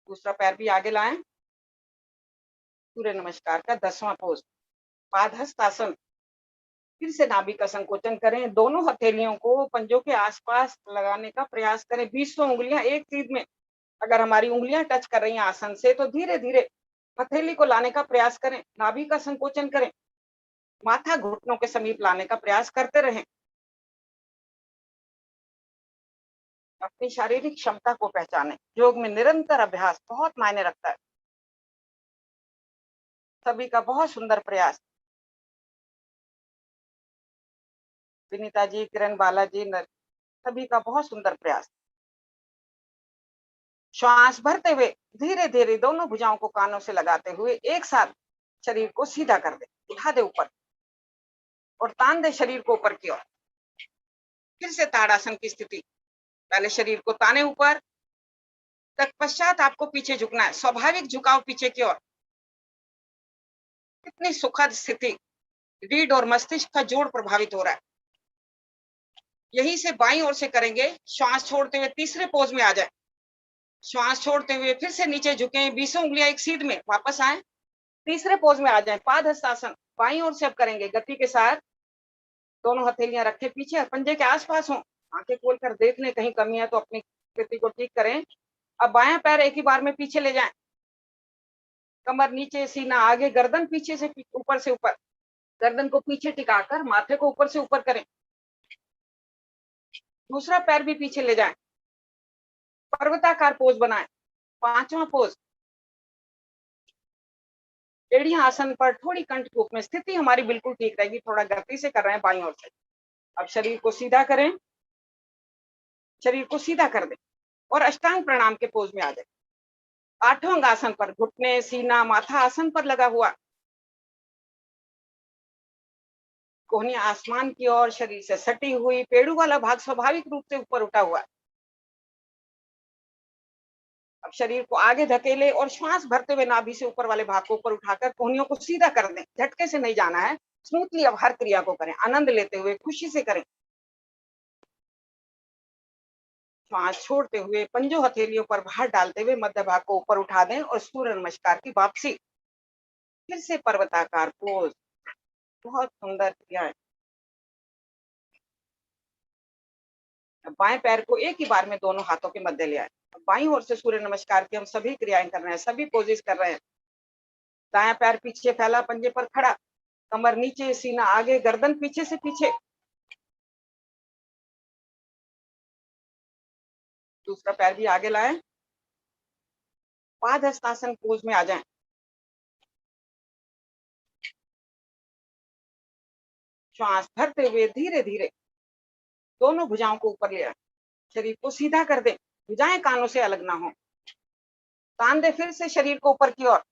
दूसरा पैर भी आगे लाएं। सूर्य नमस्कार का 10वां पोज, पादहस्तासन। फिर से नाभि का संकोचन करें, दोनों हथेलियों को पंजों के आसपास लगाने का प्रयास करें। 20 उंगलियां एक सीध में। अगर हमारी उंगलियां टच कर रही हैं आसन से तो धीरे धीरे हथेली को लाने का प्रयास करें, नाभि का संकोचन करें, माथा घुटनों के समीप लाने का प्रयास करते रहें। अपनी शारीरिक क्षमता को पहचानें। योग में निरंतर अभ्यास बहुत मायने रखता है। सभी का बहुत सुंदर प्रयास। विनीता जी, किरण, बालाजी, सभी का बहुत सुंदर प्रयास। श्वास भरते हुए धीरे धीरे दोनों भुजाओं को कानों से लगाते हुए एक साथ शरीर को सीधा कर दे, उठा दे ऊपर और तान दे शरीर को ऊपर की ओर। फिर से ताड़ासन की स्थिति। पहले शरीर को ताने ऊपर, तत्पश्चात आपको पीछे झुकना है। स्वाभाविक झुकाव पीछे की ओर। कितनी सुखद स्थिति। रीढ़ और मस्तिष्क का जोड़ प्रभावित हो रहा है। यहीं से बाईं ओर से करेंगे। श्वास छोड़ते हुए तीसरे पोज में आ जाए। श्वास छोड़ते हुए फिर से नीचे झुके, 20 उंगलियां एक सीध में, वापस आए, तीसरे पोज में आ जाए, पादहस्तासन। बाईं ओर से अब करेंगे गति के साथ। दोनों हथेलियां रखे पीछे और पंजे के आसपास हो। आंखें खोलकर देख लें, कहीं कमी है तो अपनी स्थिति को ठीक करें। अब बायां पैर एक ही बार में पीछे ले जाएं। कमर नीचे, सीना आगे, गर्दन पीछे से ऊपर से ऊपर। गर्दन को पीछे टिकाकर माथे को ऊपर से ऊपर करें। दूसरा पैर भी पीछे ले जाएं। पर्वताकार पोज बनाएं। 5वां पोज। एड़ियां आसन पर, थोड़ी कंठकूप में। स्थिति हमारी बिल्कुल ठीक रहेगी। थोड़ा गति से कर रहे हैं बाईं ओर से। अब शरीर को सीधा करें, शरीर को सीधा कर दें और अष्टांग प्रणाम के पोज में आ जाए। 8वां अंग आसन पर, घुटने, सीना, माथा आसन पर लगा हुआ। कोहनी आसमान की ओर शरीर से सटी हुई, पेड़ू वाला भाग स्वाभाविक रूप से ऊपर उठा हुआ। अब शरीर को आगे धकेले और श्वास भरते हुए नाभि से ऊपर वाले भाग को ऊपर उठाकर कोहनियों को सीधा कर दें। झटके से नहीं जाना है, स्मूथली अब हर क्रिया को करें, आनंद लेते हुए खुशी से करें। श्वास छोड़ते हुए पंजों हथेलियों पर भार डालते हुए मध्य भाग को ऊपर उठा दें और सूर्य नमस्कार की वापसी। फिर से पर्वताकार पोज, बहुत सुंदर क्रिया है। बाएं पैर को एक ही बार में दोनों हाथों के मध्य ले आए। बाईं ओर से सूर्य नमस्कार की हम सभी क्रियाएं कर रहे हैं, सभी पोजेस कर रहे हैं। दायां पैर पीछे फैला, पंजे पर खड़ा, कमर नीचे, सीना आगे, गर्दन पीछे से पीछे। दूसरा पैर भी आगे लाएं, पादहस्तासन पोज में आ जाएं। श्वास भरते हुए धीरे धीरे दोनों भुजाओं को ऊपर ले आए, शरीर को सीधा कर दें, भुजाएं कानों से अलग ना हो। तान दे फिर से शरीर को ऊपर की ओर,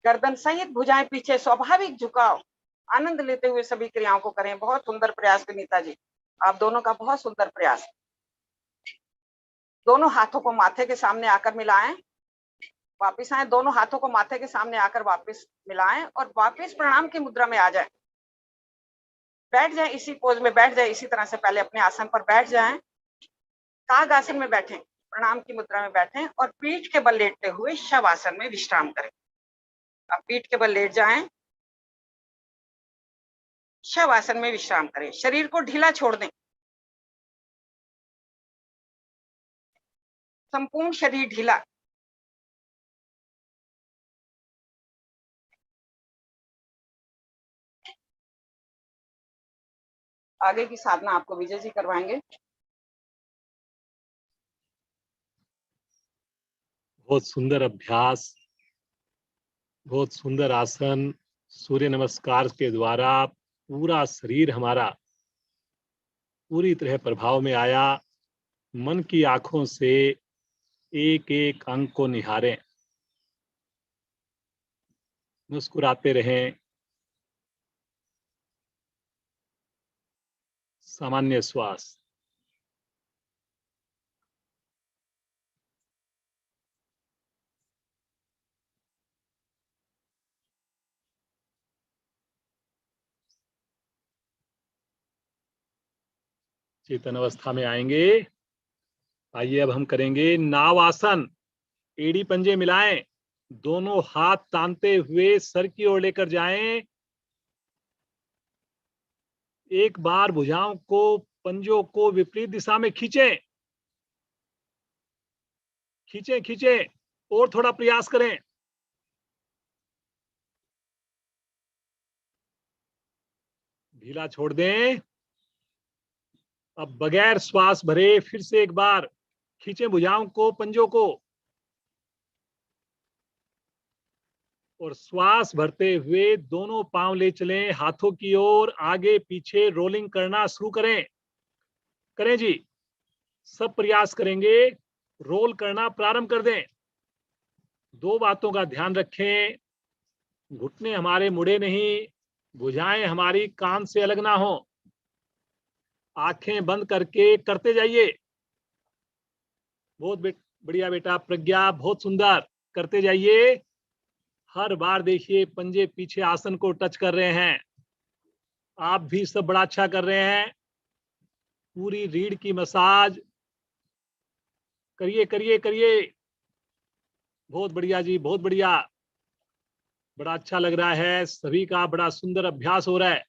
गर्दन सहित भुजाएं पीछे, स्वाभाविक झुकाव। आनंद लेते हुए सभी क्रियाओं को करें। बहुत सुंदर प्रयास विनीता जी, आप दोनों का बहुत सुंदर प्रयास। दोनों हाथों को माथे के सामने आकर मिलाएं, वापिस आए, दोनों हाथों को माथे के सामने आकर वापस मिलाएं और वापस प्रणाम की मुद्रा में आ जाएं। बैठ जाएं, इसी पोज में बैठ जाएं, इसी तरह से पहले अपने आसन पर बैठ जाएं। काग आसन में बैठें, प्रणाम की मुद्रा में बैठें और पीठ के बल लेटते हुए शवासन में विश्राम करें। अब पीठ के बल लेट जाएं, शवासन में विश्राम करें। शरीर को ढीला छोड़ दें, संपूर्ण शरीर ढीला। आगे की साधना आपको विजय जी करवाएंगे। बहुत सुंदर अभ्यास, बहुत सुंदर आसन। सूर्य नमस्कार के द्वारा पूरा शरीर हमारा पूरी तरह प्रभाव में आया। मन की आंखों से एक एक अंग को निहारें, मुस्कुराते रहें, सामान्य श्वास। चेतन अवस्था में आएंगे। आइए अब हम करेंगे नाव आसन। एड़ी पंजे मिलाएं, दोनों हाथ तानते हुए सर की ओर लेकर जाएं। एक बार भुजाओं को, पंजों को विपरीत दिशा में खींचें, खींचें खींचें, और थोड़ा प्रयास करें। ढीला छोड़ दें। अब बगैर श्वास भरे फिर से एक बार खींचें भुजाओं को, पंजों को, और श्वास भरते हुए दोनों पांव ले चलें हाथों की ओर, आगे पीछे रोलिंग करना शुरू करें। करें जी, सब प्रयास करेंगे, रोल करना प्रारंभ कर दें। दो बातों का ध्यान रखें, घुटने हमारे मुड़े नहीं, भुजाएं हमारी कान से अलग ना हो। आंखें बंद करके करते जाइए। बहुत बढ़िया बेटा प्रज्ञा, बहुत सुंदर, करते जाइए। हर बार देखिए पंजे पीछे आसन को टच कर रहे हैं। आप भी सब बड़ा अच्छा कर रहे हैं। पूरी रीढ़ की मसाज करिए करिए करिए। बहुत बढ़िया जी, बहुत बढ़िया, बड़ा अच्छा लग रहा है। सभी का बड़ा सुंदर अभ्यास हो रहा है।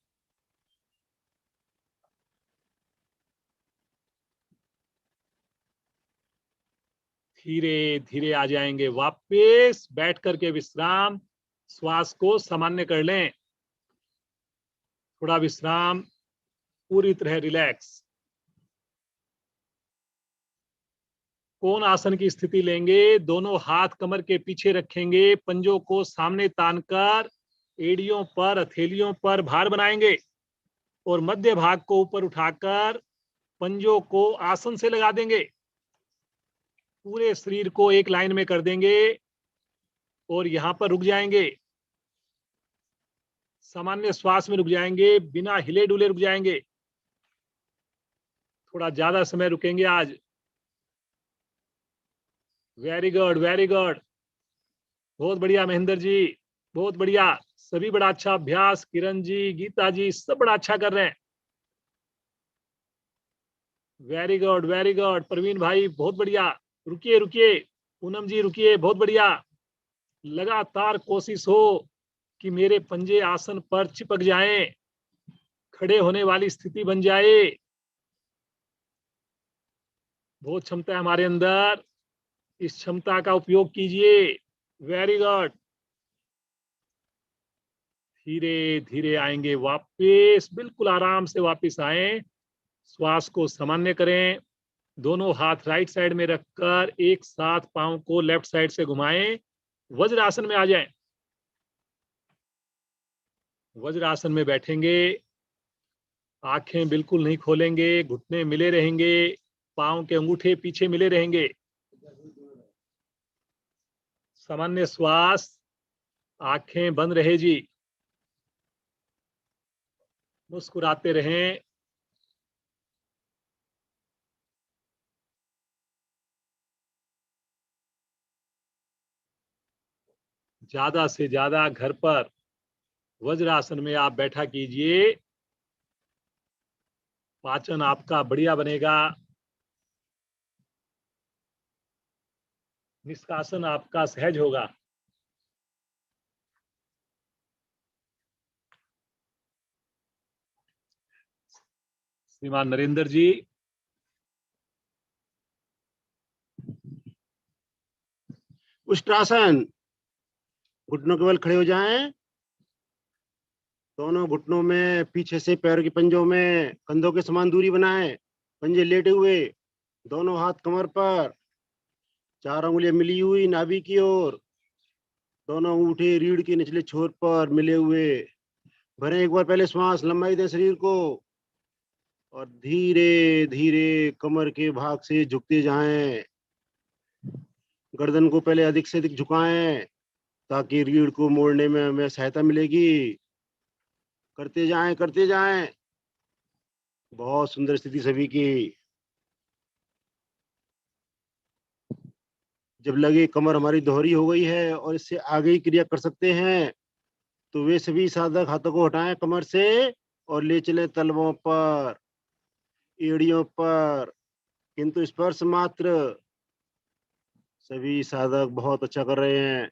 धीरे धीरे आ जाएंगे वापस, बैठ करके विश्राम, श्वास को सामान्य कर लें। थोड़ा विश्राम, पूरी तरह रिलैक्स। कोण आसन की स्थिति लेंगे, दोनों हाथ कमर के पीछे रखेंगे, पंजों को सामने तानकर एड़ियों पर, हथेलियों पर भार बनाएंगे और मध्य भाग को ऊपर उठाकर पंजों को आसन से लगा देंगे। पूरे शरीर को एक लाइन में कर देंगे और यहां पर रुक जाएंगे। सामान्य श्वास में रुक जाएंगे, बिना हिले डुले रुक जाएंगे। थोड़ा ज्यादा समय रुकेंगे आज। वेरी गुड, वेरी गुड, बहुत बढ़िया महेंद्र जी, बहुत बढ़िया। सभी बड़ा अच्छा अभ्यास, किरण जी, गीता जी, सब बड़ा अच्छा कर रहे हैं। Very good, very good. Praveen भाई बहुत बढ़िया। रुकिए रुकिए, पूनम जी रुकिए, बहुत बढ़िया। लगातार कोशिश हो कि मेरे पंजे आसन पर चिपक जाएं, खड़े होने वाली स्थिति बन जाए। बहुत क्षमता है हमारे अंदर, इस क्षमता का उपयोग कीजिए। Very good. धीरे धीरे आएंगे वापस, बिल्कुल आराम से वापस आए। श्वास को सामान्य करें। दोनों हाथ राइट साइड में रखकर एक साथ पांव को लेफ्ट साइड से घुमाएं। वज्रासन में आ जाएं। वज्रासन में बैठेंगे, आंखें बिल्कुल नहीं खोलेंगे, घुटने मिले रहेंगे, पांव के अंगूठे पीछे मिले रहेंगे। सामान्य श्वास, आंखें बंद रहे जी, मुस्कुराते रहें। ज्यादा से ज्यादा घर पर वज्रासन में आप बैठा कीजिए, पाचन आपका बढ़िया बनेगा, निष्कासन आपका सहज होगा। श्रीमान नरेंद्र जी, उष्ट्रासन। घुटनों के बल खड़े हो जाएं। दोनों घुटनों में पीछे से पैर के पंजों में कंधों के समान दूरी बनाएं। पंजे लेटे हुए, दोनों हाथ कमर पर, चार उंगलियां मिली हुई नाभि की ओर, दोनों अंगूठे रीढ़ के निचले छोर पर मिले हुए। भरें एक बार पहले श्वास, लंबाई दें शरीर को और धीरे धीरे कमर के भाग से झुकते जाएं। गर्दन को पहले अधिक से अधिक झुकाएं ताकि रीढ़ को मोड़ने में हमें सहायता मिलेगी। करते जाएं, करते जाएं। बहुत सुंदर स्थिति सभी की। जब लगे कमर हमारी दोहरी हो गई है और इससे आगे ही क्रिया कर सकते हैं, तो वे सभी साधक हाथों को हटाएं कमर से और ले चले तलवों पर, एड़ियों पर, किंतु स्पर्श मात्र। सभी साधक बहुत अच्छा कर रहे हैं।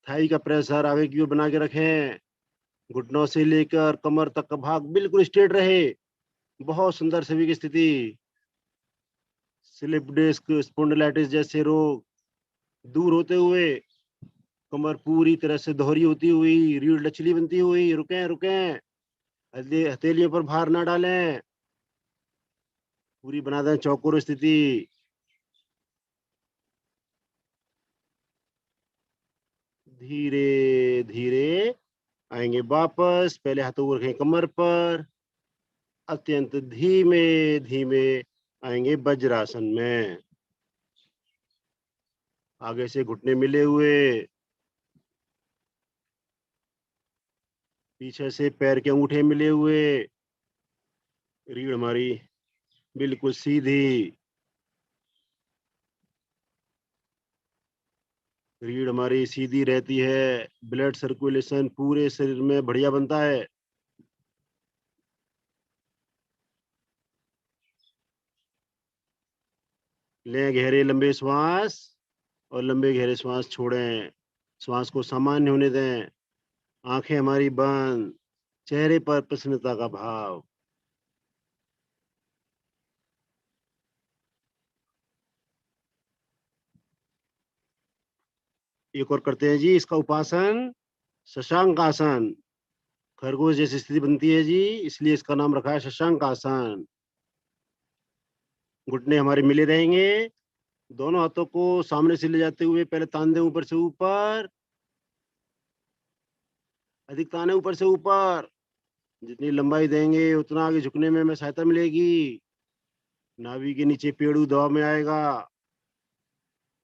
थाई का प्रेशर आगे की ओर बना के रखें। घुटनों से लेकर कमर तक का भाग बिल्कुल स्ट्रेट रहे। बहुत सुंदर सभी की स्थिति। स्लिप डिस्क, स्पॉन्डिलाइटिस जैसे रोग दूर होते हुए, कमर पूरी तरह से दोहरी होती हुई, रीढ़ लचली बनती हुई। रुकें रुकें, हथेलियों पर भार ना डालें, पूरी बना दें चौकोर स्थिति। धीरे धीरे आएंगे वापस। पहले हाथों को रखें कमर पर, अत्यंत धीमे धीमे आएंगे वज्रासन में। आगे से घुटने मिले हुए, पीछे से पैर के अंगूठे मिले हुए, रीढ़ हमारी बिल्कुल सीधी, रीढ़ हमारी सीधी रहती है। ब्लड सर्कुलेशन पूरे शरीर में बढ़िया बनता है। लें गहरे लंबे श्वास और लंबे गहरे श्वास छोड़ें। श्वास को सामान्य होने दें। आंखें हमारी बंद, चेहरे पर प्रसन्नता का भाव। एक और करते हैं जी इसका उपासन, शशांक आसन। खरगोश जैसी स्थिति बनती है जी, इसलिए इसका नाम रखा है शशांक आसन। घुटने हमारे मिले रहेंगे। दोनों हाथों को सामने से ले जाते हुए पहले तान दें ऊपर से ऊपर, अधिक ताने ऊपर से ऊपर। जितनी लंबाई देंगे उतना आगे झुकने में हमें सहायता मिलेगी। नाभि के नीचे पेड़ू दबाव में आएगा।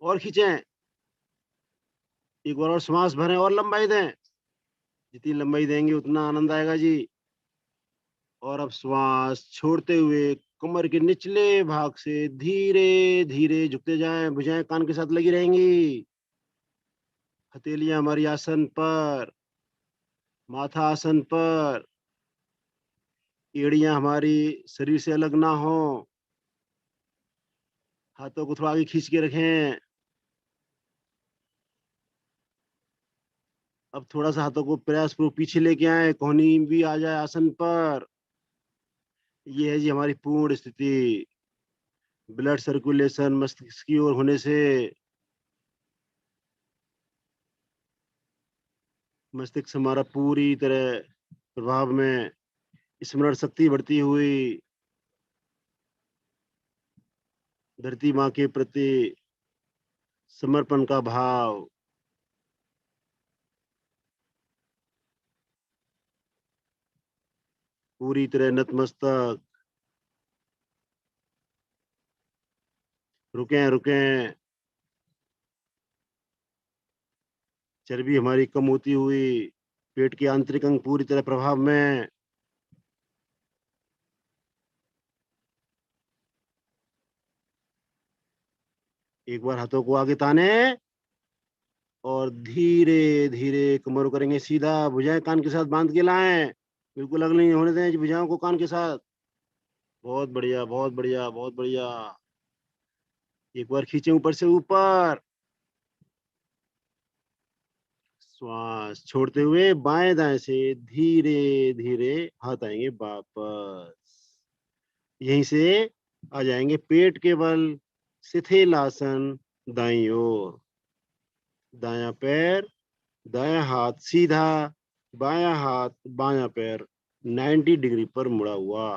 और खींचें, एक बार और श्वास भरें और लंबाई दें। जितनी लंबाई देंगे उतना आनंद आएगा जी। और अब श्वास छोड़ते हुए कमर के निचले भाग से धीरे धीरे झुकते जाएं, भुजाएं कान के साथ लगी रहेंगी। हथेलियां हमारी आसन पर, माथा आसन पर, एड़ियां हमारी शरीर से अलग ना हो। हाथों को थोड़ा आगे खींच के रखें। अब थोड़ा सा हाथों को प्रयासपूर्वक पीछे लेके आए, कोहनी भी आ जाए आसन पर। ये है जी हमारी पूर्ण स्थिति। ब्लड सर्कुलेशन मस्तिष्क की ओर होने से मस्तिष्क हमारा पूरी तरह प्रभाव में, स्मरण शक्ति बढ़ती हुई, धरती माँ के प्रति समर्पण का भाव, पूरी तरह नतमस्तक। रुकें रुकें। चर्बी हमारी कम होती हुई, पेट के आंतरिक अंग पूरी तरह प्रभाव में। एक बार हाथों को आगे ताने और धीरे धीरे कमर को करेंगे सीधा, भुजाएं कान के साथ बांध के लाएं। बिल्कुल अगले नहीं होने दें भुजाओं को कान के साथ। बहुत बढ़िया, बहुत बढ़िया, बहुत बढ़िया। एक बार खींचे ऊपर से ऊपर। श्वास छोड़ते हुए बाएं दाएं से धीरे धीरे हाथ आएंगे वापस। यहीं से आ जाएंगे पेट के बल शिथिल आसन दाईं ओर। दायां पैर, दायां हाथ सीधा, बायां हाथ, बायां पैर 90 डिग्री पर मुड़ा हुआ।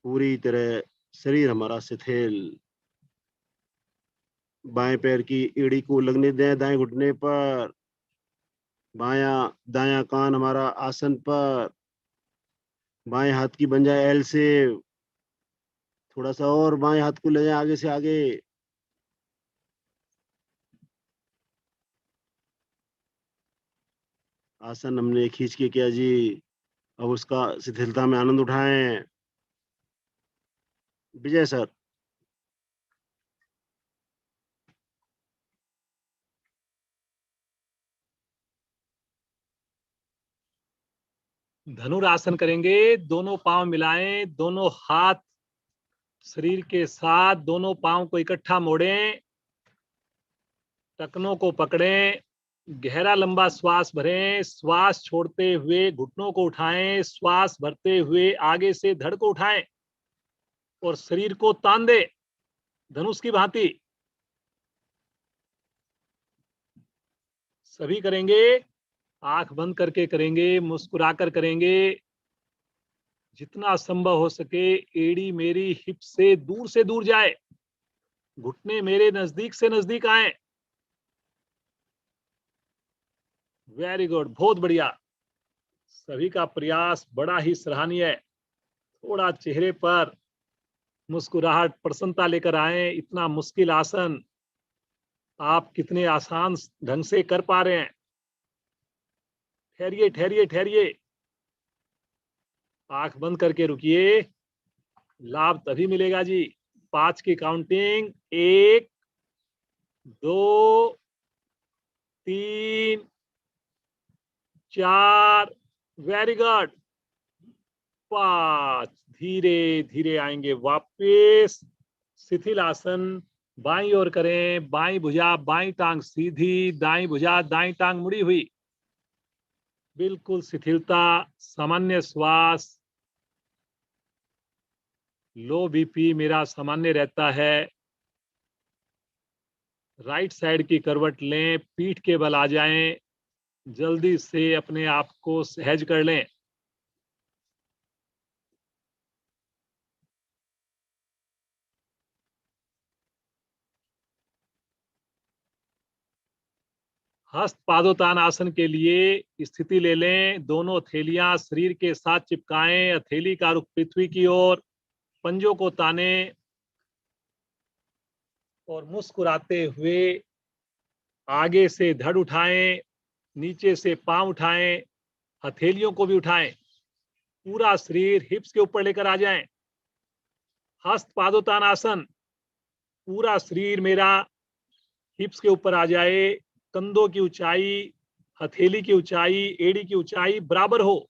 पूरी तरह शरीर हमारा शिथिल। बाएं पैर की एड़ी को लगने दें दाएं घुटने पर। बायां दायां कान हमारा आसन पर। बाएं हाथ की बन जाए एल से। थोड़ा सा और बाएं हाथ को ले जाए आगे से आगे। आसन हमने खींच के किया जी। अब उसका शिथिलता में आनंद उठाएं। विजय सर। धनुरासन करेंगे, दोनों पांव मिलाएं, दोनों हाथ शरीर के साथ, दोनों पांव को इकट्ठा मोड़ें, टखनों को पकड़ें, गहरा लंबा श्वास भरें, श्वास छोड़ते हुए घुटनों को उठाएं, श्वास भरते हुए आगे से धड़ को उठाएं और शरीर को तान दें धनुष की भांति। सभी करेंगे, आंख बंद करके करेंगे, मुस्कुराकर करेंगे। जितना संभव हो सके एड़ी मेरी हिप से दूर जाए, घुटने मेरे नजदीक से नजदीक आए। वेरी गुड, बहुत बढ़िया। सभी का प्रयास बड़ा ही सराहनीय है। थोड़ा चेहरे पर मुस्कुराहट, प्रसन्नता लेकर आए। इतना मुश्किल आसन आप कितने आसान ढंग से कर पा रहे हैं। ठहरिए ठहरिए ठहरिए, आंख बंद करके रुकिए। लाभ तभी मिलेगा जी। 5 की काउंटिंग, 1 2 3 4, वेरी गुड। 5, धीरे धीरे आएंगे वापस। शिथिल आसन बाईं ओर करें, बाईं भुजा बाईं टांग सीधी, दाईं भुजा दाईं टांग मुड़ी हुई। बिल्कुल शिथिलता, सामान्य श्वास। लो बीपी मेरा सामान्य रहता है। राइट साइड की करवट लें, पीठ के बल आ जाएं, जल्दी से अपने आप को सहज कर लें। हस्त पादोत्तान आसन के लिए स्थिति ले लें। दोनों हथेलियां शरीर के साथ चिपकाएं, हथेली का रुख पृथ्वी की ओर, पंजों को ताने और मुस्कुराते हुए आगे से धड़ उठाएं, नीचे से पांव उठाएं, हथेलियों को भी उठाएं। पूरा शरीर हिप्स के ऊपर लेकर आ जाएं। हस्त पादोत्तानासन, पूरा शरीर मेरा हिप्स के ऊपर आ जाए, कंधों की ऊंचाई, हथेली की ऊंचाई, एड़ी की ऊंचाई बराबर हो।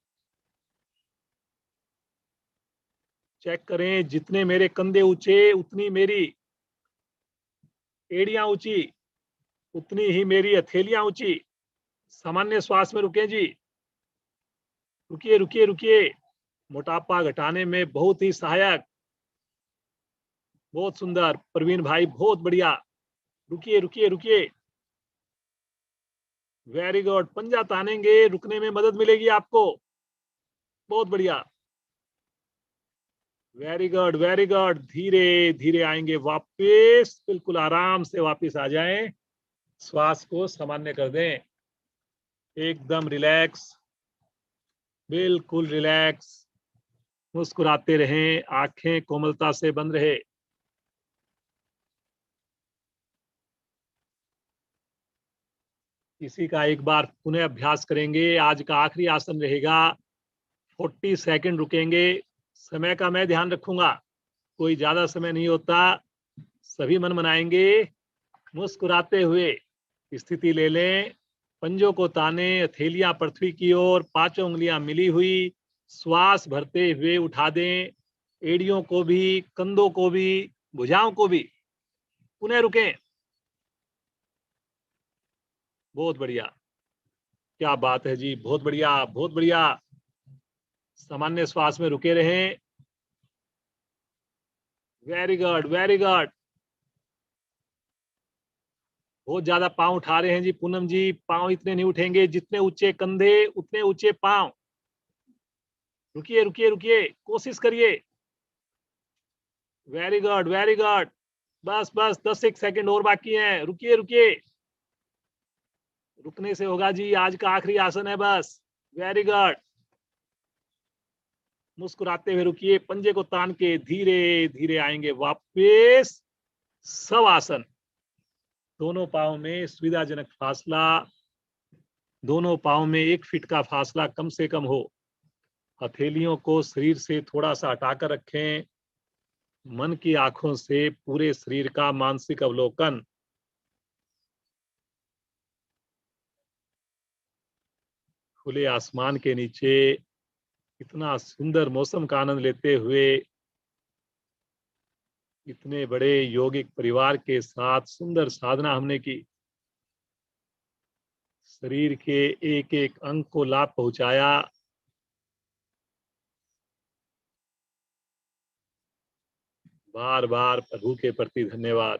चेक करें, जितने मेरे कंधे ऊंचे उतनी मेरी एड़ियां ऊंची, उतनी ही मेरी हथेलियां ऊंची। सामान्य श्वास में रुकें जी, रुकिए रुकिए रुकिए। मोटापा घटाने में बहुत ही सहायक, बहुत सुंदर प्रवीण भाई, बहुत बढ़िया। रुकिए रुकिए रुकिए, वेरी गुड। पंजा तानेंगे, रुकने में मदद मिलेगी आपको, बहुत बढ़िया, वेरी गुड वेरी गुड। धीरे धीरे आएंगे वापस, बिल्कुल आराम से वापस आ जाएं। श्वास को सामान्य कर दें, एकदम रिलैक्स, बिल्कुल रिलैक्स। मुस्कुराते रहें, आंखें कोमलता से बंद रहे। इसी का एक बार पुनः अभ्यास करेंगे। आज का आखिरी आसन रहेगा। 40 सेकंड रुकेंगे। समय का मैं ध्यान रखूंगा, कोई ज्यादा समय नहीं होता। सभी मन मनाएंगे, मुस्कुराते हुए स्थिति ले लें। पंजों को ताने, हथेलियां पृथ्वी की ओर, पांचों उंगलियां मिली हुई। श्वास भरते हुए उठा दें, एड़ियों को भी, कंधों को भी, भुजाओं को भी। पुनः रुकें, बहुत बढ़िया, क्या बात है जी, बहुत बढ़िया बहुत बढ़िया। सामान्य श्वास में रुके रहें, वेरी गुड वेरी गुड। बहुत ज्यादा पांव उठा रहे हैं जी पूनम जी, पांव इतने नहीं उठेंगे, जितने ऊंचे कंधे उतने ऊंचे पांव। रुकिए रुकिए रुकिए, कोशिश करिए, वेरी गुड वेरी गुड। बस बस 10 सेकंड और बाकी हैं, रुकिए रुकिए, रुकने से होगा जी, आज का आखिरी आसन है बस। वेरी गुड, मुस्कुराते हुए रुकिए, पंजे को तान के धीरे धीरे आएंगे वापस। सब आसन, दोनों पाँव में सुविधाजनक फासला, दोनों पाँव में 1 फीट का फासला कम से कम हो। हथेलियों को शरीर से थोड़ा सा हटाकर रखें। मन की आंखों से पूरे शरीर का मानसिक अवलोकन। खुले आसमान के नीचे इतना सुंदर मौसम का आनंद लेते हुए, इतने बड़े यौगिक परिवार के साथ सुंदर साधना हमने की। शरीर के एक एक अंग को लाभ पहुंचाया। बार बार प्रभु के प्रति धन्यवाद,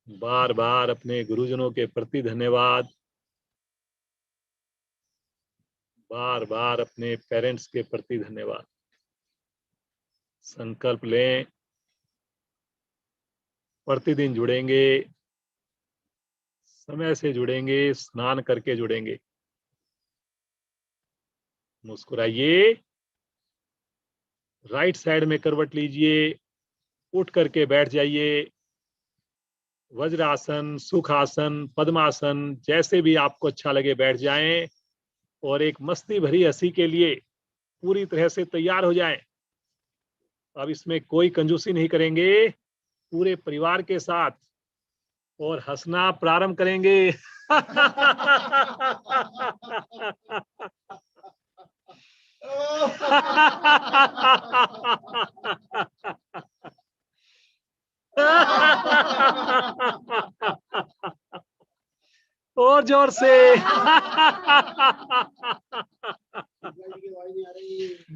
बार बार अपने गुरुजनों के प्रति धन्यवाद, बार बार अपने पेरेंट्स के प्रति धन्यवाद। संकल्प लें, प्रतिदिन जुड़ेंगे, समय से जुड़ेंगे, स्नान करके जुड़ेंगे। मुस्कुराइए, राइट साइड में करवट लीजिए, उठ करके बैठ जाइए। वज्रासन, सुखासन, पद्मासन, जैसे भी आपको अच्छा लगे बैठ जाएं और एक मस्ती भरी हंसी के लिए पूरी तरह से तैयार हो जाएं। अब इसमें कोई कंजूसी नहीं करेंगे, पूरे परिवार के साथ, और हंसना प्रारंभ करेंगे। और जोर से।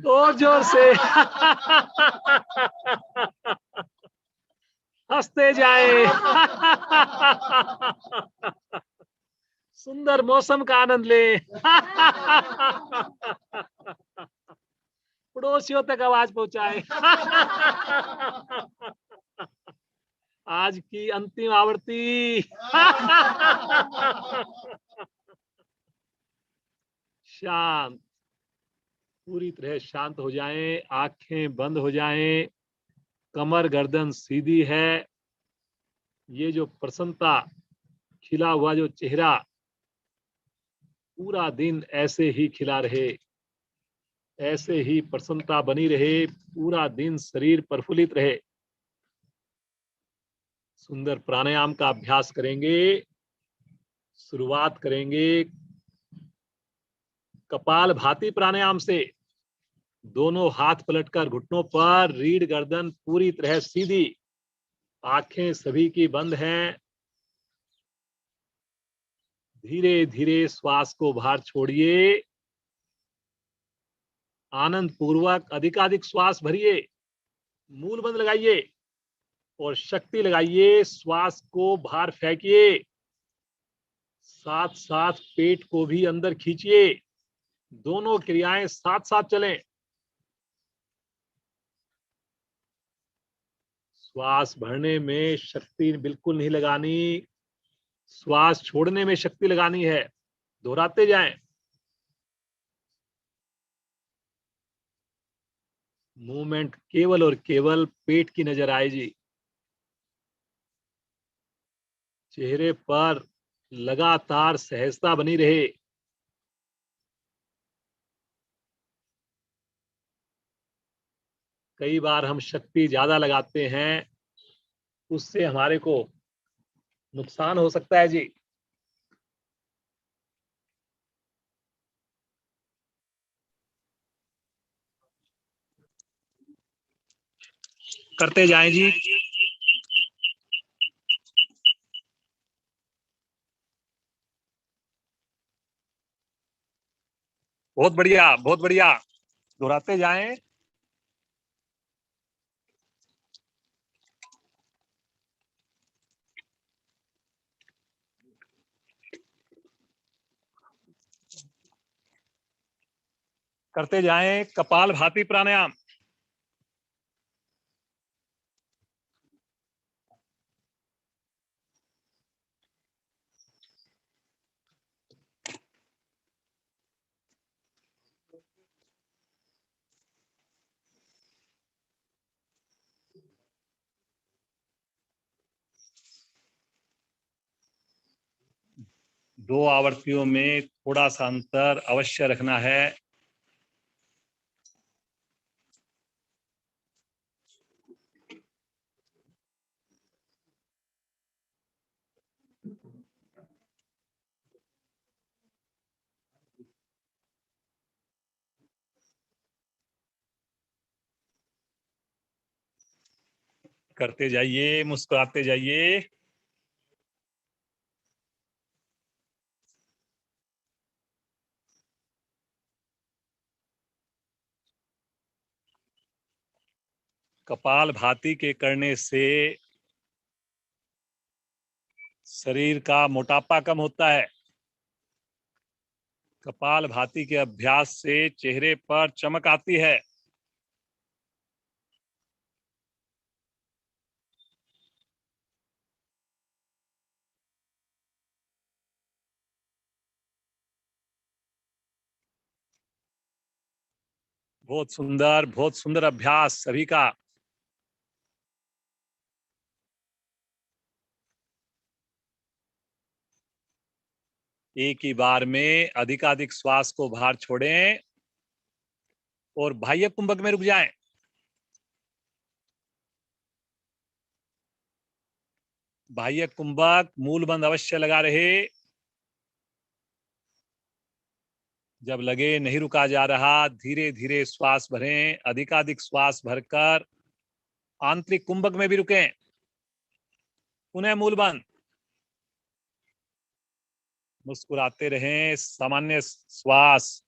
और जोर से। हंसते जाए। सुंदर मौसम का आनंद ले। पड़ोसियों तक आवाज पहुंचाए। आज की अंतिम आवर्ती। शांत, पूरी तरह शांत हो जाएं, आंखें बंद हो जाएं, कमर गर्दन सीधी है। ये जो प्रसन्नता, खिला हुआ जो चेहरा पूरा दिन ऐसे ही खिला रहे। ऐसे ही प्रसन्नता बनी रहे, पूरा दिन शरीर प्रफुल्लित रहे। सुंदर प्राणायाम का अभ्यास करेंगे। शुरुआत करेंगे कपाल भाती प्राणायाम से। दोनों हाथ पलटकर घुटनों पर, रीढ़ गर्दन पूरी तरह सीधी, आंखें सभी की बंद हैं। धीरे धीरे श्वास को बाहर छोड़िए। आनंद पूर्वक अधिकाधिक श्वास भरिए। मूल बंद लगाइए और शक्ति लगाइए। श्वास को बाहर फेंकिए, साथ साथ पेट को भी अंदर खींचिए। दोनों क्रियाएं साथ साथ चलें। श्वास भरने में शक्ति बिल्कुल नहीं लगानी, श्वास छोड़ने में शक्ति लगानी है। दोहराते जाएं। मूवमेंट केवल और केवल पेट की नजर आए जी। चेहरे पर लगातार सहजता बनी रहे। कई बार हम शक्ति ज्यादा लगाते हैं, उससे हमारे को नुकसान हो सकता है जी। करते जाएं जी। बहुत बढ़िया, बहुत बढ़िया। दोहराते जाएं। करते जाएं कपाल भाती प्राणायाम। दो आवृत्तियों में थोड़ा सा अंतर अवश्य रखना है। करते जाइए, मुस्कुराते जाइए। कपाल भाती के करने से शरीर का मोटापा कम होता है। कपाल भाती के अभ्यास से चेहरे पर चमक आती है। बहुत सुंदर अभ्यास सभी का। एक ही बार में अधिकाधिक श्वास को बाहर छोड़ें और बाह्य कुंभक में रुक जाएं। बाह्य कुंभक मूल बंद अवश्य लगा रहे। जब लगे नहीं रुका जा रहा, धीरे धीरे श्वास भरें। अधिकाधिक श्वास भरकर आंतरिक कुंभक में भी रुकें। पुनः मूल बंद। मुस्कुराते रहें। सामान्य श्वास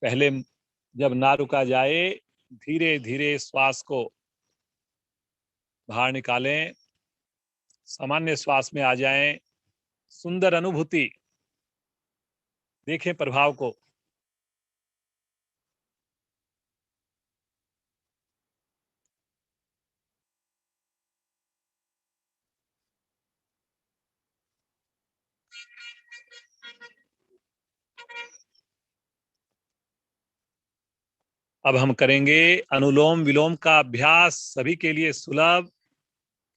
पहले जब ना रुका जाए, धीरे धीरे श्वास को बाहर निकालें। सामान्य श्वास में आ जाएं। सुंदर अनुभूति देखें प्रभाव को। अब हम करेंगे अनुलोम विलोम का अभ्यास, सभी के लिए सुलभ।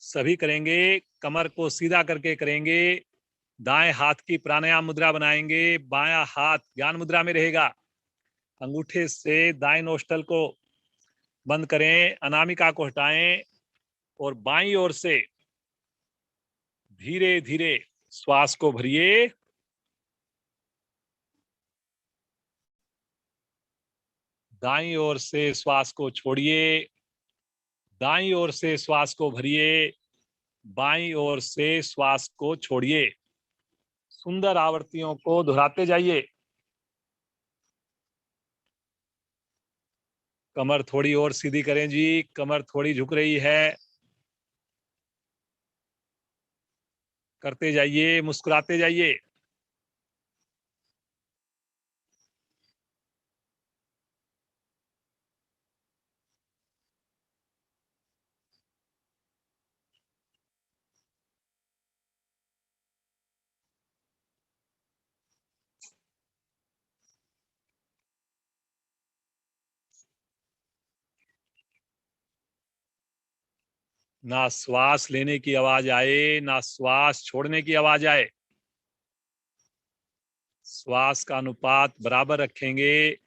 सभी करेंगे। कमर को सीधा करके करेंगे। दाएं हाथ की प्राणायाम मुद्रा बनाएंगे। बायां हाथ ज्ञान मुद्रा में रहेगा। अंगूठे से दाएं नोस्टल को बंद करें, अनामिका को हटाएं और बाईं ओर से धीरे धीरे श्वास को भरिए। दाईं ओर से श्वास को छोड़िए, दाईं ओर से श्वास को भरिए, बाईं ओर से श्वास को छोड़िए। सुंदर आवृत्तियों को दोहराते जाइए। कमर थोड़ी और सीधी करें जी, कमर थोड़ी झुक रही है। करते जाइए, मुस्कुराते जाइए। ना श्वास लेने की आवाज आए, ना श्वास छोड़ने की आवाज आए। श्वास का अनुपात बराबर रखेंगे।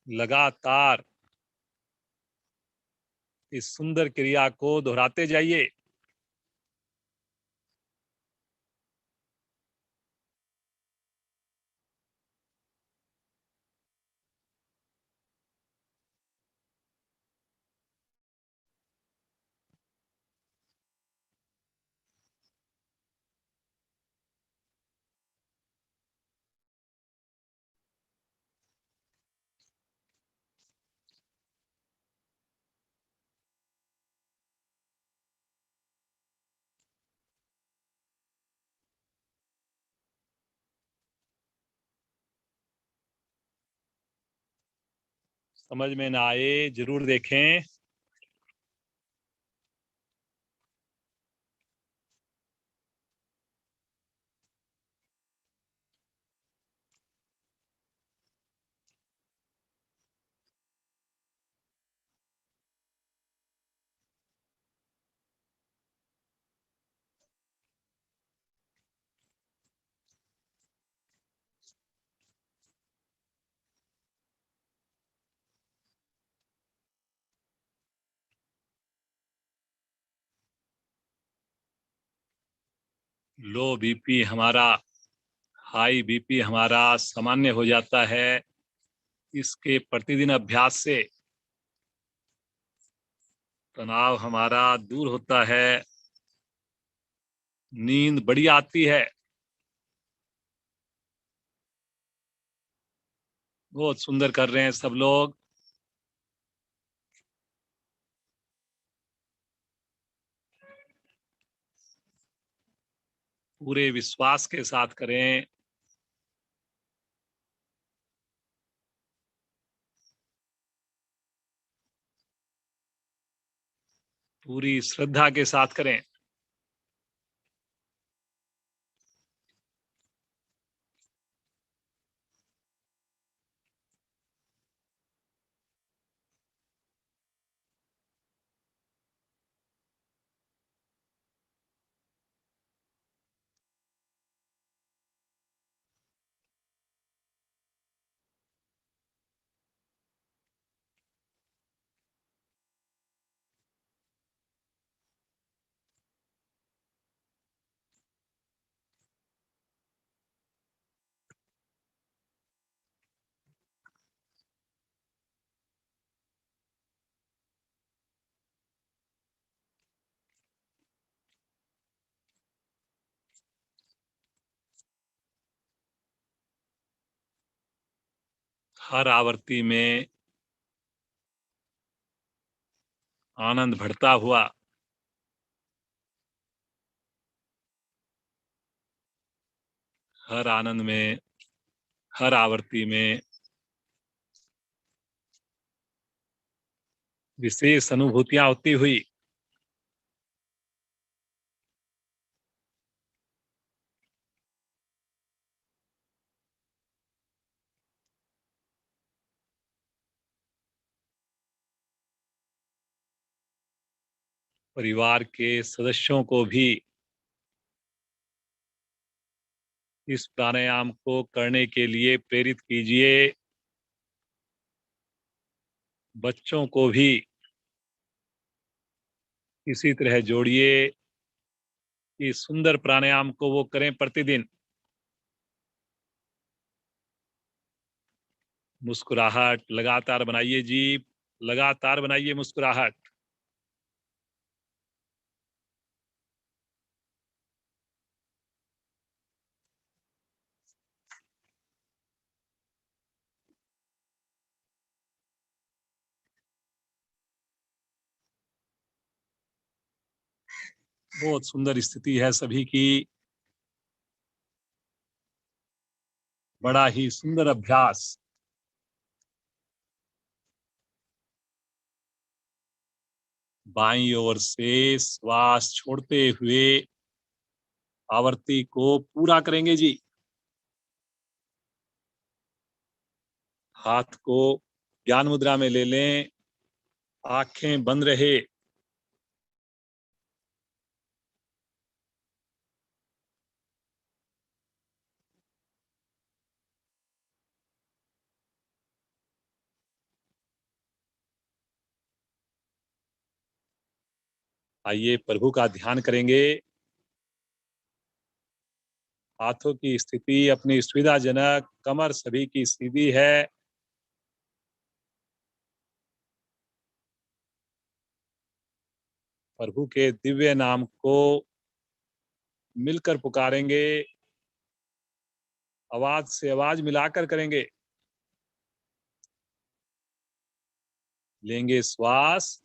लगातार इस सुंदर क्रिया को दोहराते जाइए। समझ में ना आए जरूर देखें। लो बीपी हमारा, हाई बीपी हमारा सामान्य हो जाता है। इसके प्रतिदिन अभ्यास से तनाव हमारा दूर होता है, नींद बढ़िया आती है। बहुत सुंदर कर रहे हैं सब लोग। पूरे विश्वास के साथ करें। पूरी श्रद्धा के साथ करें। हर आवृत्ति में आनंद बढ़ता हुआ हर आनंद में, हर आवृत्ति में विशेष अनुभूतियां होती हुई परिवार के सदस्यों को भी इस प्राणायाम को करने के लिए प्रेरित कीजिए। बच्चों को भी इसी तरह जोड़िए कि सुंदर प्राणायाम को वो करें प्रतिदिन। मुस्कुराहट लगातार बनाइए जी, लगातार बनाइए मुस्कुराहट। बहुत सुंदर स्थिति है सभी की। बड़ा ही सुंदर अभ्यास। बाईं ओर से श्वास छोड़ते हुए आवृत्ति को पूरा करेंगे जी। हाथ को ज्ञान मुद्रा में ले लें, आंखें बंद रहे। आइए प्रभु का ध्यान करेंगे। हाथों की स्थिति अपनी सुविधाजनक, कमर सभी की सीधी है। प्रभु के दिव्य नाम को मिलकर पुकारेंगे, आवाज से आवाज मिलाकर करेंगे। लेंगे श्वास।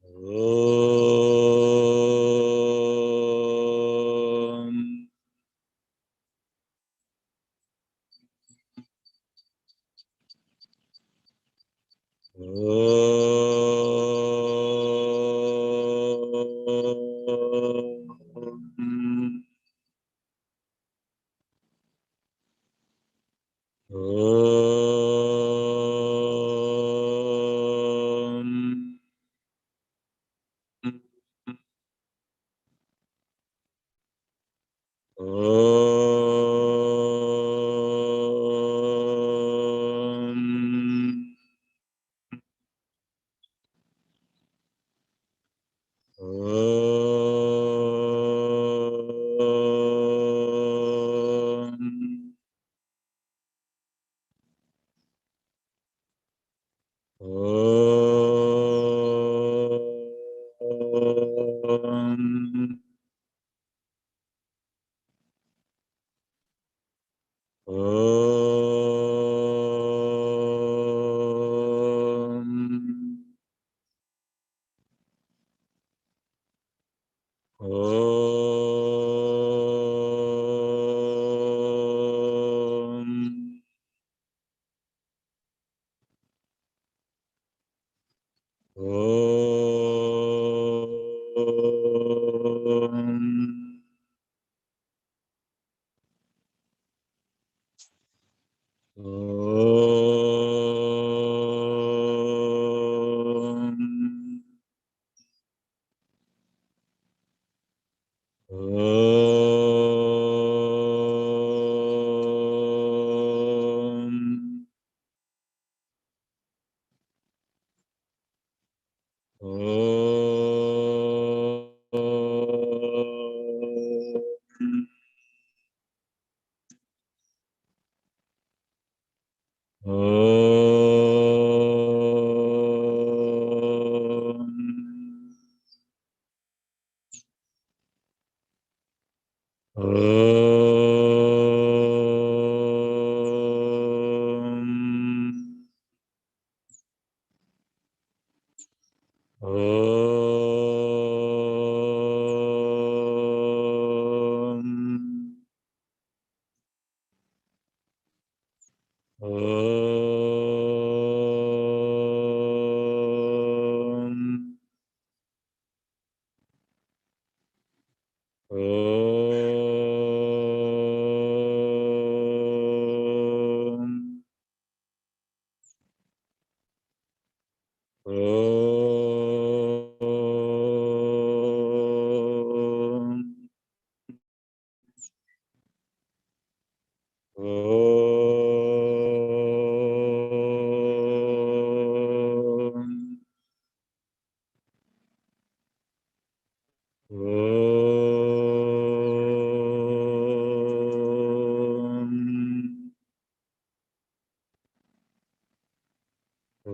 ओम। ओम। ओम। ओम। ओम। ओम। ओम। ओम। ओम। ओम। ओम। ओम। ओम। ओम। ओम। ओम। ओम। ओम। शांत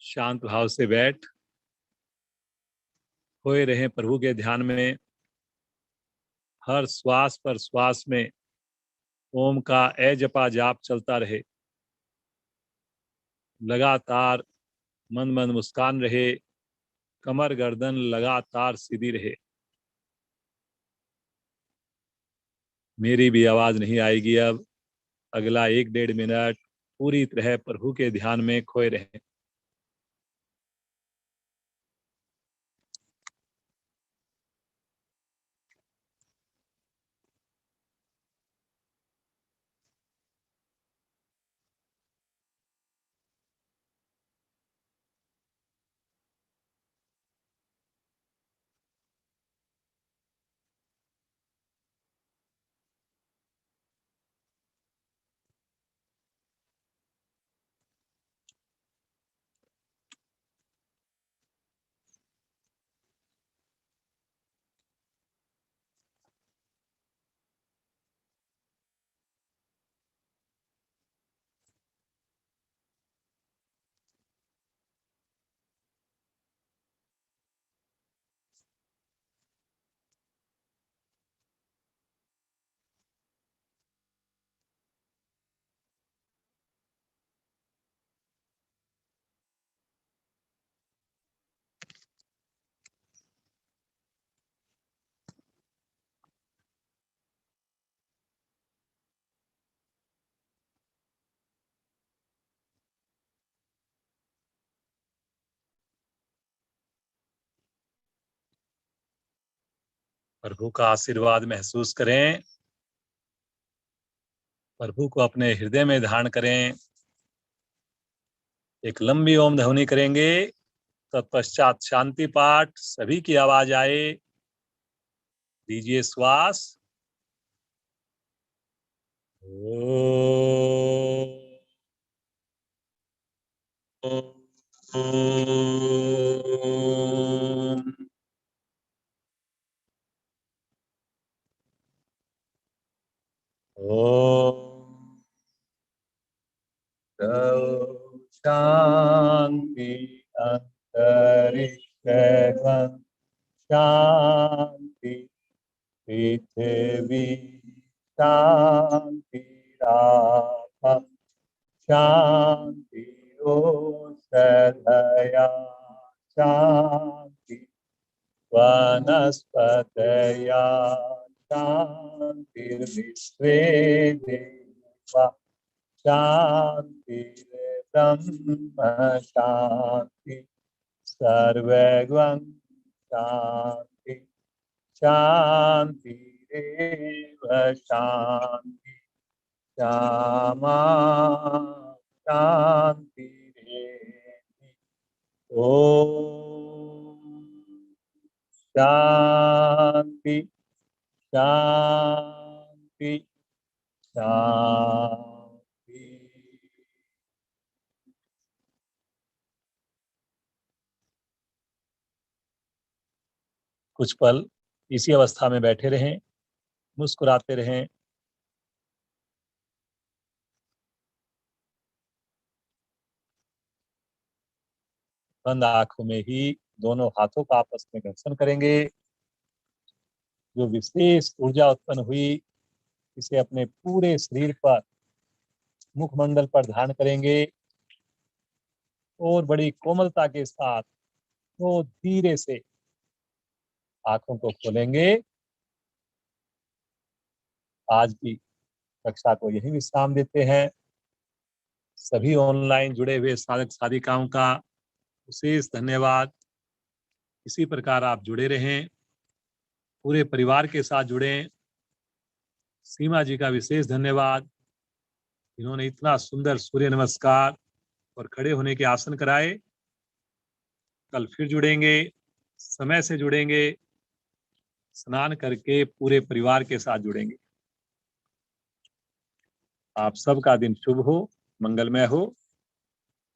शांत भाव से बैठ खोए रहें प्रभु के ध्यान में। हर श्वास पर श्वास में ओम का जपा जाप चलता रहे। लगातार मन मन मुस्कान रहे। कमर गर्दन लगातार सीधी रहे। मेरी भी आवाज नहीं आएगी अब। अगला 1-1.5 मिनट पूरी तरह प्रभु के ध्यान में खोए रहें। प्रभु का आशीर्वाद महसूस करें। प्रभु को अपने हृदय में धारण करें। एक लंबी ओम ध्वनि करेंगे। तत्पश्चात शांति पाठ। सभी की आवाज आए। लीजिए श्वास। शांति अंतरिक्ष शांति पृथ्वी शांतिराप शांति औषधया शांति वनस्पतया शांतिर्विश्वे देवा शांति ब्रह्म शांति सर्वगं शांति शांतिरेव शांति श्यामा शांतिरेधि। ओम शांति शांति शांति। कुछ पल इसी अवस्था में बैठे रहें। मुस्कुराते रहें। बंद आंखों में ही दोनों हाथों का आपस में घर्षण करेंगे। जो विशेष ऊर्जा उत्पन्न हुई इसे अपने पूरे शरीर पर मुखमंडल पर धारण करेंगे और बड़ी कोमलता के साथ तो धीरे से आंखों को खोलेंगे। आज की कक्षा को यही विश्राम देते हैं। सभी ऑनलाइन जुड़े हुए साधक साधिकाओं का विशेष धन्यवाद। इसी प्रकार आप जुड़े रहें। पूरे परिवार के साथ जुड़ें। सीमा जी का विशेष धन्यवाद। इन्होंने इतना सुंदर सूर्य नमस्कार और खड़े होने के आसन कराए। कल फिर जुड़ेंगे। समय से जुड़ेंगे। स्नान करके पूरे परिवार के साथ जुड़ेंगे। आप सबका दिन शुभ हो, मंगलमय हो।